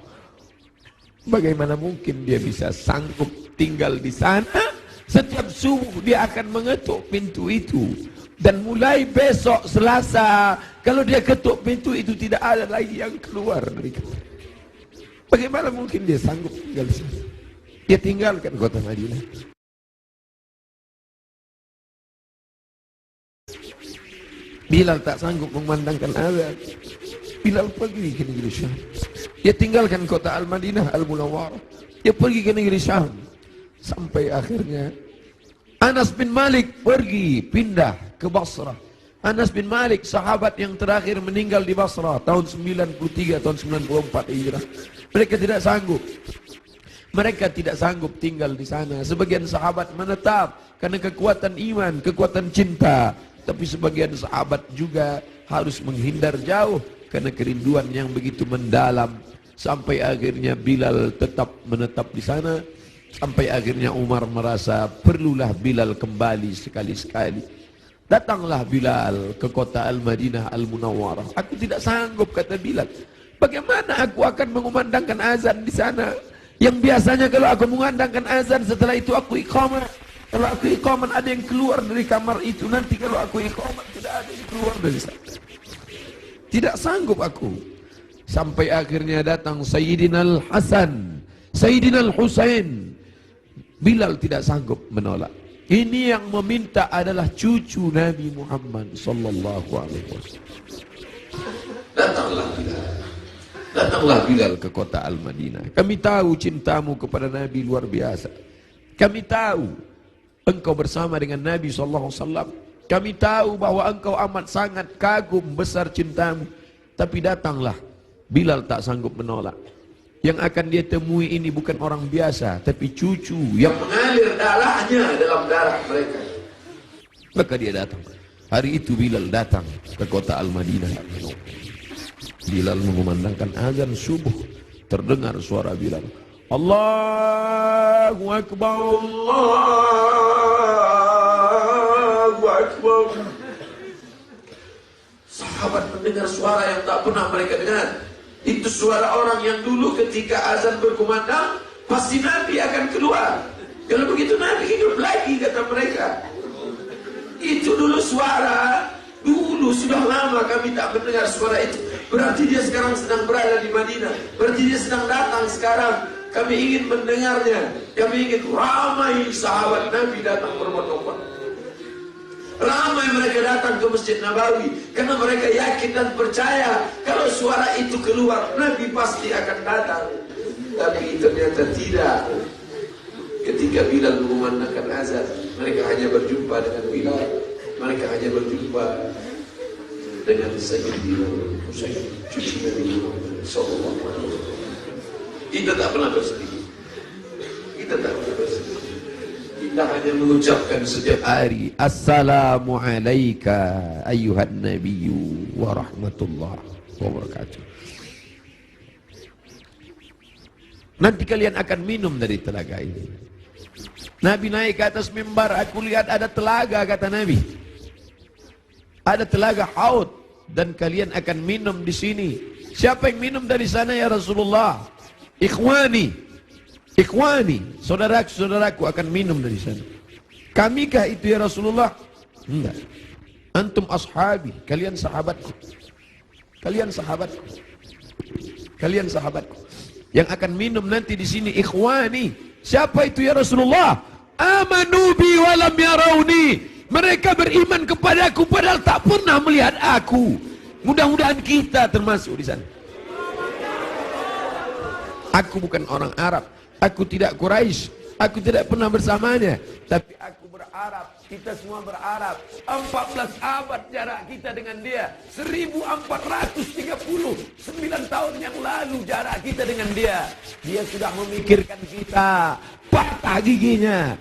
Bagaimana mungkin dia bisa sanggup tinggal di sana? Setiap subuh dia akan mengetuk pintu itu. Dan mulai besok Selasa, kalau dia ketuk pintu itu tidak ada lagi yang keluar dari kota. Bagaimana mungkin dia sanggup tinggal di sana? Dia tinggalkan kota Madinah. Bilal tak sanggup memandangkan azan. Bilal pergi ke negeri Syam. Dia tinggalkan kota Al-Madinah Al-Munawwarah. Dia pergi ke negeri Syam. Sampai akhirnya Anas bin Malik pergi, pindah ke Basrah. Anas bin Malik, sahabat yang terakhir meninggal di Basrah tahun 93, tahun 94 Hijrah. Mereka tidak sanggup. Mereka tidak sanggup tinggal di sana. Sebagian sahabat menetap karena kekuatan iman, kekuatan cinta. Tapi sebagian sahabat juga harus menghindar jauh karena kerinduan yang begitu mendalam. Sampai akhirnya Bilal tetap menetap di sana. Sampai akhirnya Umar merasa perlulah Bilal kembali sekali-sekali. Datanglah Bilal ke kota Al-Madinah Al-Munawwarah. Aku tidak sanggup, kata Bilal. Bagaimana aku akan mengumandangkan azan di sana? Yang biasanya kalau aku mengumandangkan azan setelah itu aku iqamah. Kalau aku iqamat ada yang keluar dari kamar itu, nanti kalau aku iqamat tidak ada yang keluar dari sana. Tidak sanggup aku. Sampai akhirnya datang Sayyidina Al-Hasan, Sayyidina Al-Husain. Bilal tidak sanggup menolak. Ini yang meminta adalah cucu Nabi Muhammad sallallahu alaihi wasallam. Datanglah Bilal. Datanglah Bilal ke kota Al-Madinah. Kami tahu cintamu kepada Nabi luar biasa. Kami tahu engkau bersama dengan Nabi sallallahu alaihi wasallam. Kami tahu bahwa engkau amat sangat kagum besar cintamu. Tapi datanglah. Bilal tak sanggup menolak. Yang akan dia temui ini bukan orang biasa, tapi cucu yang mengalir darahnya dalam darah mereka. Maka dia datang. Hari itu Bilal datang ke kota Al-Madinah. Bilal mengumandangkan azan subuh. Terdengar suara Bilal. Allahu Akbar, Allahu Akbar. Sahabat mendengar suara yang tak pernah mereka dengar. Itu suara orang yang dulu ketika azan berkumandang pasti Nabi akan keluar. Kalau begitu Nabi hidup lagi, kata mereka. Itu dulu suara, dulu sudah lama kami tak mendengar suara itu. Berarti dia sekarang sedang berada di Madinah. Berarti dia sedang datang sekarang. Kami ingin mendengarnya. Kami ingin ramai sahabat Nabi datang berbondong-bondong. Ramai mereka datang ke Masjid Nabawi karena mereka yakin dan percaya kalau suara itu keluar Nabi pasti akan datang. Tapi ternyata tidak. Ketika Bilal mengumandangkan azan, mereka hanya berjumpa dengan Bilal. Mereka hanya berjumpa dengan Sayyidina Husain, cucu Nabi Muhammad sallallahu alaihi wasallam. Kita tak pernah bersedih. Kita tak pernah bersedih. Kita hanya mengucapkan setiap hari Assalamu alayka ayyuhan nabiyyu wa rahmatullah wa barakatuh. Nanti kalian akan minum dari telaga ini. Nabi naik ke atas mimbar, aku lihat ada telaga, kata Nabi. Ada telaga Haud dan kalian akan minum di sini. Siapa yang minum dari sana ya Rasulullah? Ikhwani, saudaraku akan minum dari sana. Kamikah itu ya Rasulullah? Enggak. Antum ashabi, kalian sahabatku. Kalian sahabatku. Kalian sahabatku. Yang akan minum nanti di sini ikhwani. Siapa itu ya Rasulullah? Amanu bi wa lam yarawni. Mereka beriman kepadaku padahal tak pernah melihat aku. Mudah-mudahan kita termasuk di sana. Aku bukan orang Arab, aku tidak Quraisy, aku tidak pernah bersamanya, tapi aku berharap, kita semua berharap 14 abad jarak kita dengan dia, 1439 tahun yang lalu jarak kita dengan dia. Dia sudah memikirkan kita, patah giginya,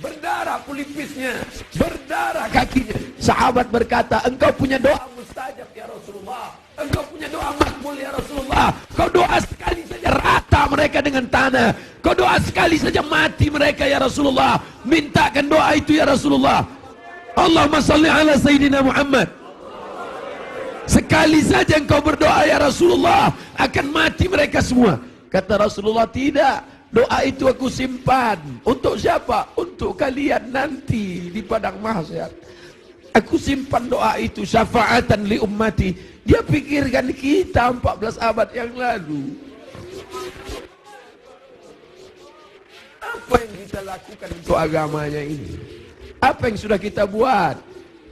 berdarah pelipisnya, berdarah kakinya. Sahabat berkata, engkau punya doa mustajab ya Rasulullah, engkau punya doa makbul ya Rasulullah. Kau doa sekali saja rata mereka dengan tanah, kau doa sekali saja mati mereka ya Rasulullah. Mintakan doa itu ya Rasulullah. Allahumma salli ala Sayyidina Muhammad. Sekali saja engkau berdoa ya Rasulullah, akan mati mereka semua. Kata Rasulullah, tidak, doa itu aku simpan. Untuk siapa? Untuk kalian nanti di padang mahsyar. Aku simpan doa itu syafaatan li ummati. Dia pikirkan kita 14 abad yang lalu. Apa yang kita lakukan untuk agamanya ini? Apa yang sudah kita buat?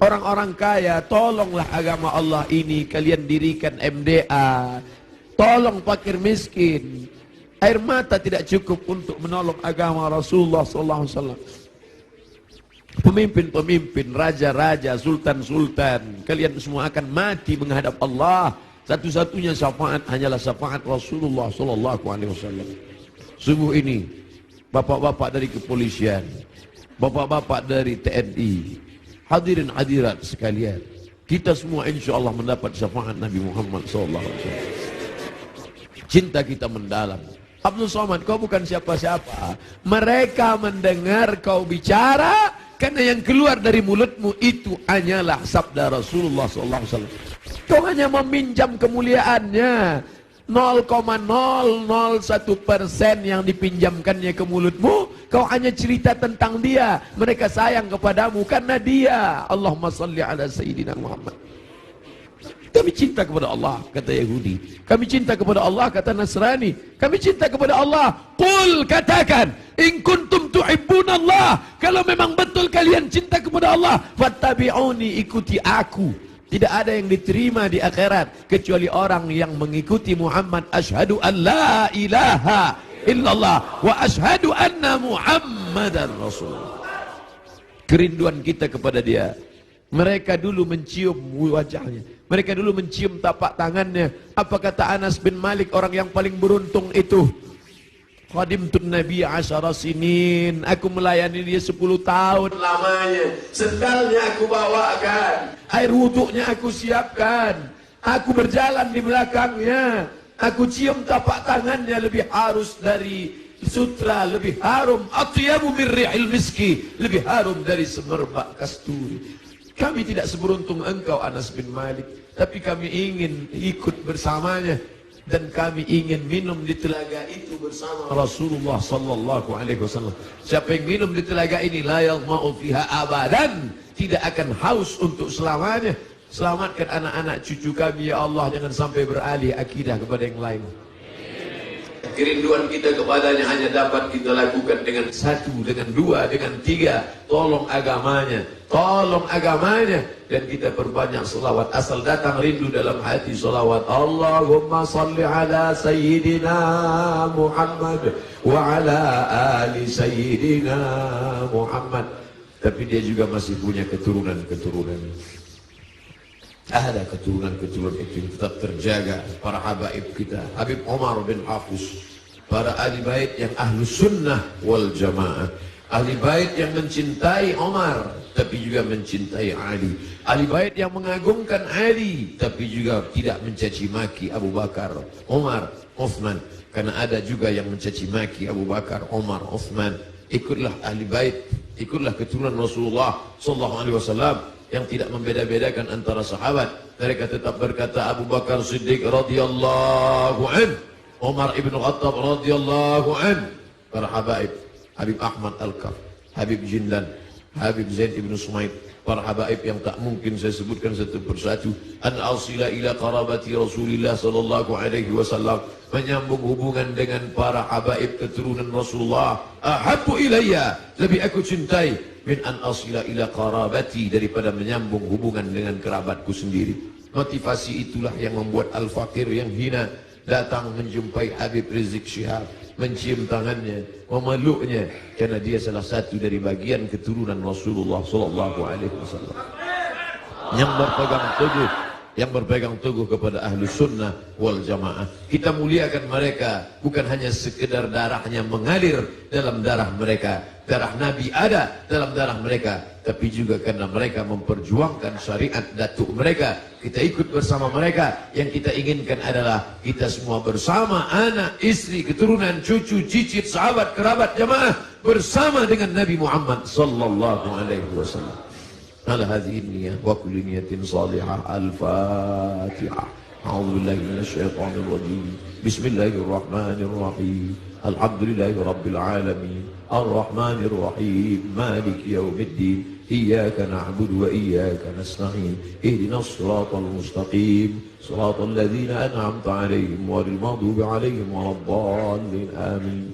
Orang-orang kaya, tolonglah agama Allah ini. Kalian dirikan MDA. Tolong fakir miskin. Air mata tidak cukup untuk menolong agama Rasulullah SAW. Pemimpin-pemimpin, raja-raja, sultan-sultan, kalian semua akan mati menghadap Allah. Satu-satunya syafaat hanyalah syafaat Rasulullah SAW. Subuh ini, bapak-bapak dari kepolisian, bapak-bapak dari TNI, hadirin hadirat sekalian, kita semua insya Allah mendapat syafaat Nabi Muhammad SAW. Cinta kita mendalam. Abdul Somad, kau bukan siapa-siapa. Mereka mendengar kau bicara karena yang keluar dari mulutmu itu hanyalah sabda Rasulullah SAW. Kau hanya meminjam kemuliaannya. 0,001% yang dipinjamkannya ke mulutmu, kau hanya cerita tentang dia. Mereka sayang kepadamu karena dia. Allahumma salli ala Sayyidina Muhammad. Kami cinta kepada Allah, kata Yahudi. Kami cinta kepada Allah, kata Nasrani. Kami cinta kepada Allah. Qul, katakan, in kuntum tuhibbunallah, kalau memang betul kalian cinta kepada Allah, fattabi'uni, ikuti aku. Tidak ada yang diterima di akhirat kecuali orang yang mengikuti Muhammad. Asyhadu an la ilaha illallah wa asyhadu anna Muhammadan Rasulullah. Kerinduan kita kepada dia. Mereka dulu mencium wajahnya, mereka dulu mencium tapak tangannya. Apa kata Anas bin Malik, orang yang paling beruntung itu? Khadimtun Nabi 10 sinin, aku melayani dia 10 tahun lamanya. Sendalnya aku bawakan, air wuduknya aku siapkan, aku berjalan di belakangnya, aku cium tapak tangannya, lebih harus dari sutra, lebih harum, atyabu min rihil miski, lebih harum dari semerbak kasturi. Kami tidak seberuntung engkau Anas bin Malik, tapi kami ingin ikut bersamanya. Dan kami ingin minum di telaga itu bersama Rasulullah sallallahu alaihi wasallam. Siapa yang minum di telaga ini, la yadma'u fiha abadan, tidak akan haus untuk selamanya. Selamatkan anak-anak cucu kami ya Allah, jangan sampai beralih akidah kepada yang lain. Kerinduan kita kepadanya hanya dapat kita lakukan dengan 1, dengan 2, dengan 3. Tolong agamanya, tolong agamanya. Dan kita perbanyak selawat. Asal datang rindu dalam hati selawat. Allahumma salli ala Sayyidina Muhammad wa ala ali Sayyidina Muhammad. Tapi dia juga masih punya keturunan-keturunan. Ada keturunan-keturunan itu yang tetap terjaga. Para habaib kita, Habib Omar bin Hafiz, para ahli bait yang ahlus sunnah wal jamaah, ahli bait yang mencintai Omar tapi juga mencintai Ali, ahli bait yang mengagungkan Ali tapi juga tidak mencaci maki Abu Bakar, Omar, Uthman. Karena ada juga yang mencaci maki Abu Bakar, Omar, Uthman. Ikutlah ahli bait, ikutlah keturunan Rasulullah sallallahu alaihi wasallam yang tidak membeda-bedakan antara sahabat. Mereka tetap berkata Abu Bakar Siddiq radhiyallahu an, Umar ibn Khattab radhiyallahu an. Para habaib, Habib Ahmad Al-Kaf, Habib Jindan, Habib Zain ibn Sumaid, para habaib yang tak mungkin saya sebutkan satu persatu. An asila ila qarabati Rasulillah sallallahu alaihi wasallam, menyambung hubungan dengan para habaib keturunan Rasulullah. Ahabbu ilayya, lebih aku cintai min an asila ila qarabati, daripada menyambung hubungan dengan kerabatku sendiri. Motivasi itulah yang membuat al-fakir yang hina datang menjumpai Habib Rizik Syihab, mencium tangannya, memeluknya, karena dia salah satu dari bagian keturunan Rasulullah sallallahu alaihi wasallam yang berpegang teguh kepada ahlu sunnah wal jamaah. Kita muliakan mereka bukan hanya sekedar darahnya mengalir dalam darah mereka, darah Nabi ada dalam darah mereka, tapi juga karena mereka memperjuangkan syariat datuk mereka. Kita ikut bersama mereka. Yang kita inginkan adalah kita semua bersama, anak, istri, keturunan, cucu, cicit, sahabat, kerabat, jamaah, bersama dengan Nabi Muhammad sallallahu alaihi wasallam. على هذه النية وكل نية صالحة. الفاتحة. أعوذ بالله من الشيطان الرجيم. بسم الله الرحمن الرحيم. الحمد لله رب العالمين الرحمن الرحيم مالك يوم الدين إياك نعبد وإياك نستعين اهدنا الصراط المستقيم صراط الذين أنعمت عليهم غير المغضوب عليهم ولا الضالين آمين.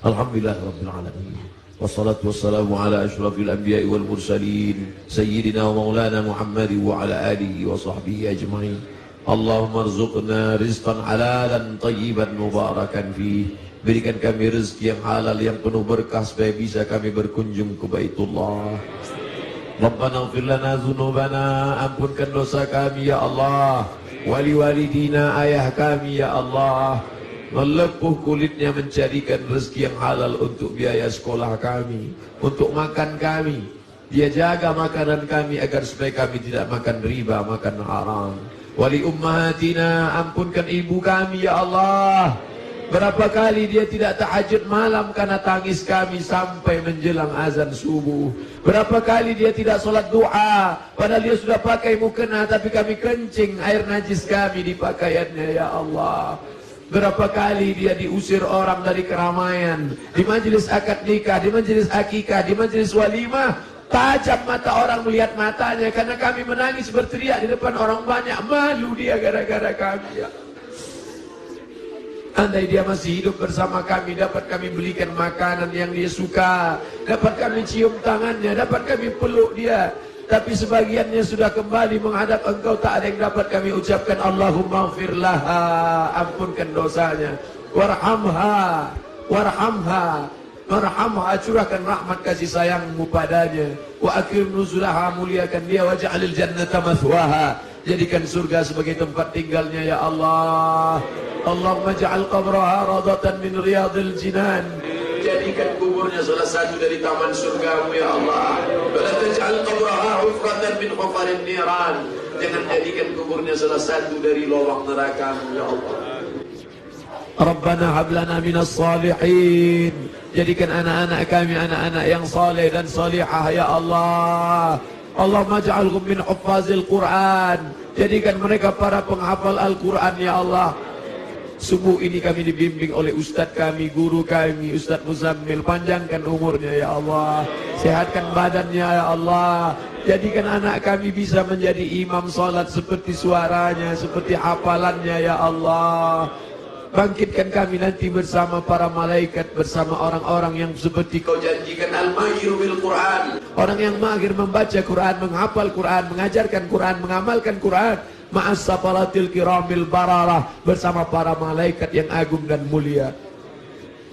الحمد لله رب العالمين والصلاة والسلام على أشرف الأنبياء والمرسلين سيدنا ومولانا محمد وعلى آله وصحبه أجمعين. اللهم ارزقنا رزقا حلالا طيبا مباركا فيه. Berikan kami rezeki yang halal, yang penuh berkah, supaya bisa kami berkunjung ke Baitullah. Rabbana ighfir lana dzunubana, ampunkan dosa kami ya Allah. Wali walidina, ayah kami ya Allah. Melepuh kulitnya mencarikan rezeki yang halal untuk biaya sekolah kami, untuk makan kami. Dia jaga makanan kami agar supaya kami tidak makan riba, makan haram. Wali ummahatina, ampunkan ibu kami ya Allah. Berapa kali dia tidak tahajud malam karena tangis kami sampai menjelang azan subuh. Berapa kali dia tidak solat doa, padahal dia sudah pakai mukena tapi kami kencing air najis kami di pakaiannya, ya Allah. Berapa kali dia diusir orang dari keramaian, di majelis akad nikah, di majelis akikah, di majelis walimah. Tajam mata orang melihat matanya karena kami menangis berteriak di depan orang banyak. Malu dia gara-gara kami, ya. Andai dia masih hidup bersama kami, dapat kami belikan makanan yang dia suka, dapat kami cium tangannya, dapat kami peluk dia. Tapi sebagiannya sudah kembali menghadap Engkau, tak ada yang dapat kami ucapkan Allahumma ighfir laha, ampunkan dosanya, warhamha, warhamha, warhamha, curahkan rahmat kasih sayangmu padanya, wa akrim nuzulaha, muliakan dia, waj'alil jannata mathwaha, jadikan surga sebagai tempat tinggalnya, ya Allah. Allahumma ja'al qabraha radatan min riyadil jinan, jadikan kuburnya salah satu dari taman surgamu, ya Allah. Wala taj'al qabraha hufratan min hufarin niran, jangan jadikan kuburnya salah satu dari lubang nerakamu, ya Allah. Rabbana hab lana minas salihin, jadikan anak-anak kami anak-anak yang saleh dan salihah, ya Allah. Allahumma ja'alhum min huffazil Quran, jadikan mereka para penghafal Al-Quran, ya Allah. Subuh ini kami dibimbing oleh Ustadz kami, guru kami, Ustadz Muzammil. Panjangkan umurnya, ya Allah. Sehatkan badannya, ya Allah. Jadikan anak kami bisa menjadi imam salat seperti suaranya, seperti hafalannya, ya Allah. Bangkitkan kami nanti bersama para malaikat, bersama orang-orang yang seperti Kau janjikan, al-mahiru bil Quran, orang yang mahir membaca Quran, menghafal Quran, mengajarkan Quran, mengamalkan Quran, ma'as safaratil kiramil bararah, bersama para malaikat yang agung dan mulia.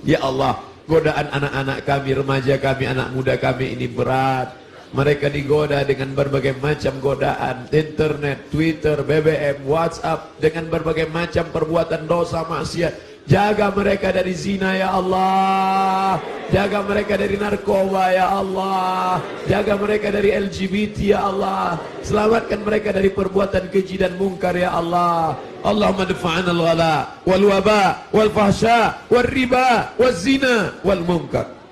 Ya Allah, godaan anak-anak kami, remaja kami, anak muda kami ini berat. Mereka digoda dengan berbagai macam godaan, internet, Twitter, BBM, WhatsApp, dengan berbagai macam perbuatan dosa maksiat. Jaga mereka dari zina, ya Allah. Jaga mereka dari narkoba, ya Allah. Jaga mereka dari LGBT, ya Allah. Selamatkan mereka dari perbuatan keji dan mungkar, ya Allah. Allahumma dafa'an al-ghala, wal-waba, wal-fahsya, wal-riba, wal-zina, wal-munkar.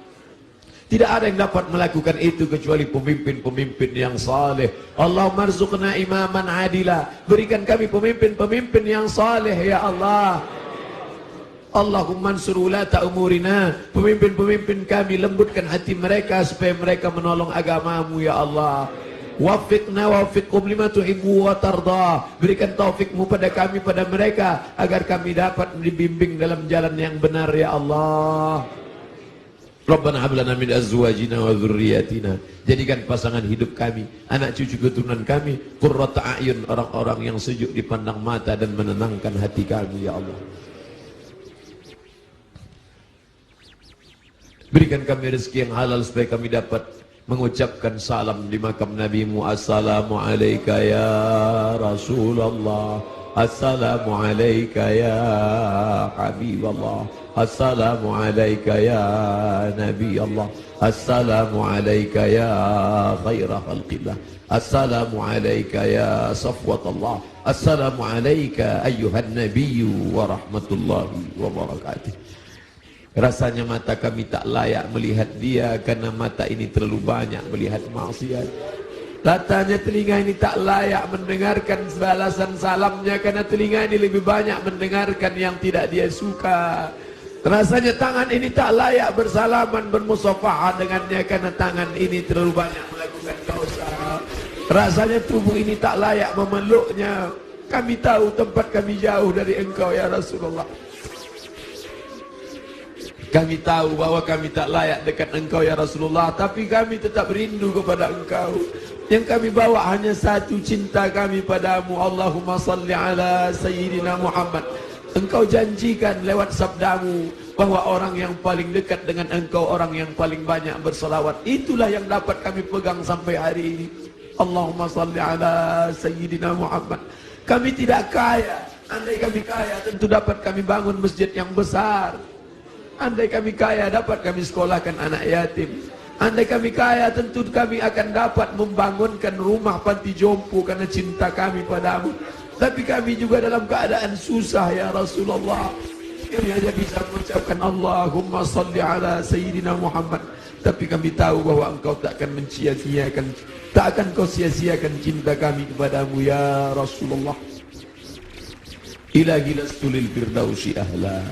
Tidak ada yang dapat melakukan itu kecuali pemimpin-pemimpin yang saleh. Allahumma arzuqna imaman adila, berikan kami pemimpin-pemimpin yang saleh, ya Allah. Allahumma ansur ulata umurina, pemimpin-pemimpin kami lembutkan hati mereka supaya mereka menolong agamamu, ya Allah. Wafiqna wafiqhum lima tuhibbu wa tarda, berikan taufikmu pada kami, pada mereka, agar kami dapat dibimbing dalam jalan yang benar, ya Allah. Rabbana hab lana min azwajina wa dzurriyyatina, jadikan pasangan hidup kami, anak cucu keturunan kami, qurrata a'yun, orang-orang yang sejuk dipandang mata dan menenangkan hati kami, ya Allah. Berikan kami rezeki yang halal supaya kami dapat mengucapkan salam di makam Nabi-Mu. Assalamu alayka ya Rasulullah, assalamu alayka ya Habiballah, assalamu alayka ya Nabi Allah, assalamu alayka ya khaira khalqillah, assalamu alayka ya safwatullah, assalamu alayka ayyuhan nabiyyu wa rahmatullahi wa barakatuh. Rasanya mata kami tak layak melihat dia karena mata ini terlalu banyak melihat maksiat. Katanya telinga ini tak layak mendengarkan balasan salamnya karena telinga ini lebih banyak mendengarkan yang tidak dia suka. Rasanya tangan ini tak layak bersalaman, bermusafahah dengannya karena tangan ini terlalu banyak melakukan dosa. Rasanya tubuh ini tak layak memeluknya. Kami tahu tempat kami jauh dari Engkau, ya Rasulullah. Kami tahu bahwa kami tak layak dekat Engkau, ya Rasulullah, tapi kami tetap rindu kepada Engkau. Yang kami bawa hanya satu, cinta kami padamu. Allahumma salli ala Sayyidina Muhammad. Engkau janjikan lewat sabdamu bahwa orang yang paling dekat dengan Engkau, orang yang paling banyak berselawat. Itulah yang dapat kami pegang sampai hari ini. Allahumma salli ala Sayyidina Muhammad. Kami tidak kaya. Andai kami kaya, tentu dapat kami bangun masjid yang besar. Andai kami kaya, dapat kami sekolahkan anak yatim. Andai kami kaya, tentu kami akan dapat membangunkan rumah panti jompo karena cinta kami padamu. Tapi kami juga dalam keadaan susah, ya Rasulullah. Kami hanya bisa mengucapkan Allahumma salli ala Sayyidina Muhammad. Tapi kami tahu bahwa engkau tak akan mencia-ciakan, tak akan kau sia-siakan cinta kami kepadamu ya Rasulullah. Ilahi lastu lil firdausi ahla.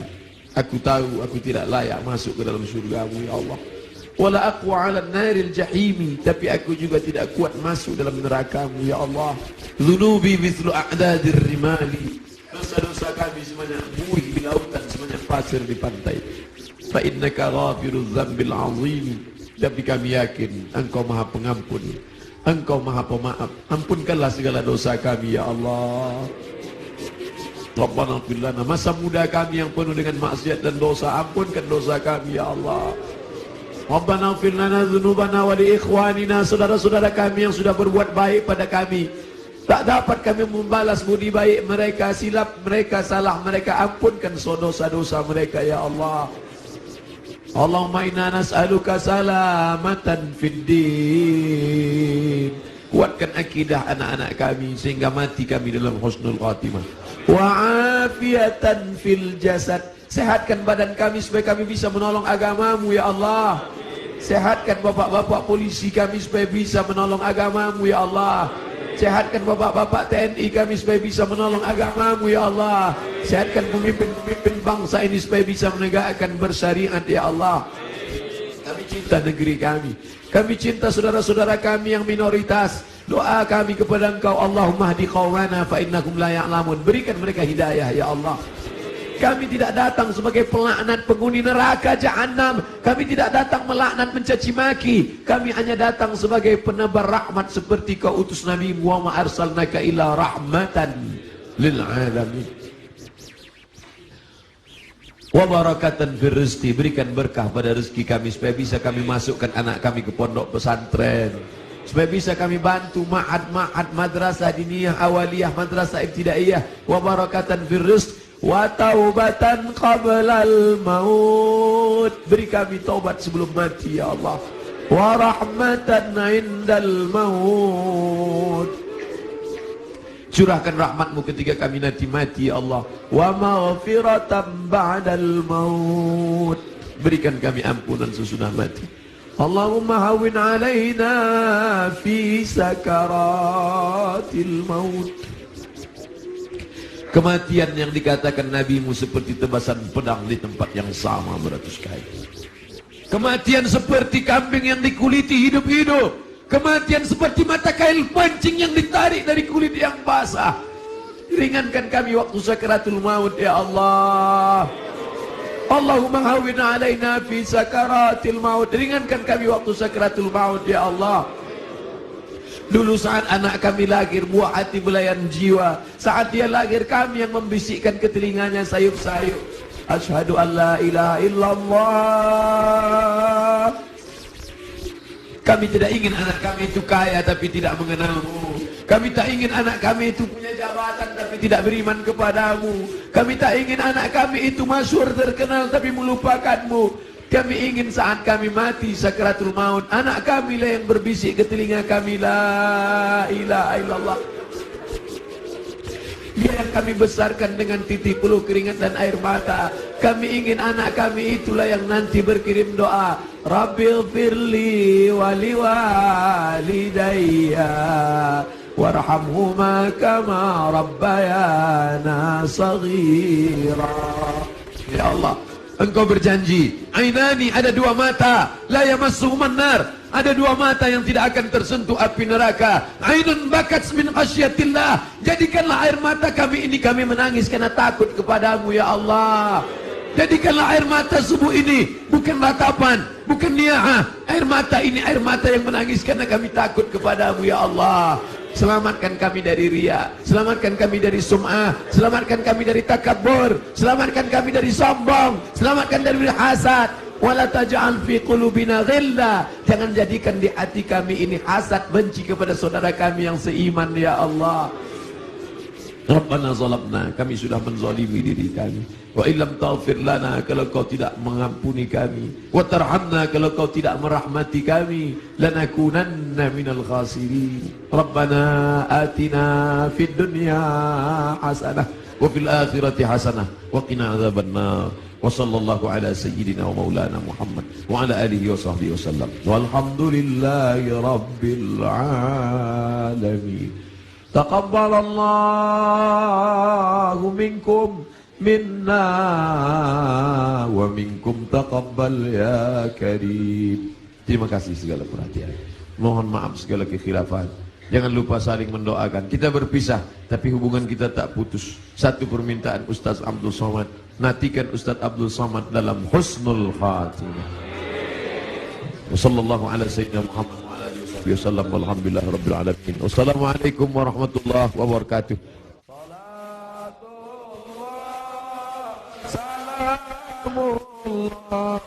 Aku tahu aku tidak layak masuk ke dalam surgamu ya Allah. Wala aqwa ala naril jahimi, tapi aku juga tidak kuat masuk dalam nerakamu ya Allah. Dhunubi mithlu a'dadir rimali, dosa-dosa kami sebanyak buih di lautan, sebanyak pasir di pantai. Fa innaka ghafirudz dzambil azim, tapi kami yakin engkau maha pengampun, engkau maha pemaaf. Ampunkanlah segala dosa kami ya Allah. Rabbana ighfir lana, masa muda kami yang penuh dengan maksiat dan dosa, ampunkan dosa kami ya Allah. Rabbana ighfir lana dzunubana wa li ikhwanina, saudara-saudara kami yang sudah berbuat baik pada kami, tak dapat kami membalas budi baik mereka, silap mereka, salah mereka, ampunkan dosa-dosa mereka ya Allah. Allahumma inna nas'aluka salamatan fid din, kuatkan akidah anak-anak kami sehingga mati kami dalam husnul khatimah. Wa afiatan fil jasad, sehatkan badan kami supaya kami bisa menolong agamamu ya Allah. Sehatkan bapak-bapak polisi kami supaya bisa menolong agamamu ya Allah. Sehatkan bapak-bapak TNI kami supaya bisa menolong agamamu ya Allah. Sehatkan pemimpin-pemimpin bangsa ini supaya bisa menegakkan bersyariat ya Allah. Kami cinta negeri kami, kami cinta saudara-saudara kami yang minoritas. Doa kami kepada engkau, Allahumma hdi qaumana fa innakum la ya'lamun, berikan mereka hidayah ya Allah. Kami tidak datang sebagai pelaknat penghuni neraka jahanam. Kami tidak datang melaknat mencaci maki. Kami hanya datang sebagai penebar rahmat seperti kau utus Nabi Muhammad arsalnaka ila rahmatan lil alamin. Wa barakatan fir rizqi, berikan berkah pada rezeki kami supaya bisa kami masukkan anak kami ke pondok pesantren, supaya bisa kami bantu ma'had madrasah diniyah awaliyah, madrasah ibtidaiyah. Wa barakatan fir rizqi wa taubatan qablal maut, beri kami taubat sebelum mati ya Allah. Wa rahmatan indal maut, curahkan rahmatmu ketika kami nanti mati ya Allah. Wa maghfiratan ba'dal maut, berikan kami ampunan sesudah mati. Allahumma hawwin alaina fi sakaratil maut, kematian yang dikatakan Nabimu seperti tebasan pedang di tempat yang sama beratus kali. Kematian seperti kambing yang dikuliti hidup-hidup. Kematian seperti mata kail pancing yang ditarik dari kulit yang basah. Ringankan kami waktu sakaratul maut ya Allah. Allahumma hawwin alaina fi sakaratil maut, ringankan kami waktu sakaratul maut ya Allah. Dulu saat anak kami lahir, buah hati belayan jiwa. Saat dia lahir, kami yang membisikkan ke telinganya sayup-sayup, asyhadu an la ilaha illallah. Kami tidak ingin anak kami itu kaya tapi tidak mengenalmu. Kami tak ingin anak kami itu punya jabatan tapi tidak beriman kepadamu. Kami tak ingin anak kami itu masyhur terkenal tapi melupakanmu. Kami ingin saat kami mati sakaratul maut, anak kami lah yang berbisik ke telinga kami, la ilaha illallah. Dia yang kami besarkan dengan titik peluh keringat dan air mata. Kami ingin anak kami itulah yang nanti berkirim doa, Rabbil firli wali walidayya warhamhuma kama rabbayana saghira. Ya Allah, Engkau berjanji, ainani, ada dua mata, la yamassuhuman nar, ada dua mata yang tidak akan tersentuh api neraka. Ainun bakat min khasyatillah, jadikanlah air mata kami ini kami menangis karena takut kepadamu ya Allah. Jadikanlah air mata subuh ini bukan ratapan, bukan ni'ah. Air mata ini air mata yang menangis karena kami takut kepadamu ya Allah. Selamatkan kami dari riya, selamatkan kami dari sum'ah, selamatkan kami dari takabur, selamatkan kami dari sombong, selamatkan dari hasad. Wala taj'al fi qulubina ghilla, jangan jadikan di hati kami ini hasad, benci kepada saudara kami yang seiman ya Allah. Rabbana zalamna, kami sudah menzalimi diri kami. Wa illam taghfir lana, kalau kau tidak mengampuni kami. Wa tarhamna, kalau kau tidak merahmati kami. Lanakunanna minal khasirin. Rabbana atina fid dunya hasanah wa fil akhirati hasanah wa qina adzabannar. Wa sallallahu ala sayyidina wa maulana Muhammad wa ala alihi wa sahbihi wasallam. Walhamdulillahi rabbil alamin. Taqabbalallahu minkum minna wa minkum taqabbal ya karim. Terima kasih segala perhatian. Mohon maaf segala kekhilafan. Jangan lupa saling mendoakan. Kita berpisah, tapi hubungan kita tak putus. Satu permintaan Ustaz Abdul Somad, nantikan Ustaz Abdul Somad dalam husnul khatimah. Wassallallahu ala sayyidina Muhammad wa ala alihi wasallam. Walhamdulillahi rabbil alamin. Wassalamualaikum warahmatullahi wabarakatuh. Salatullah, salamullah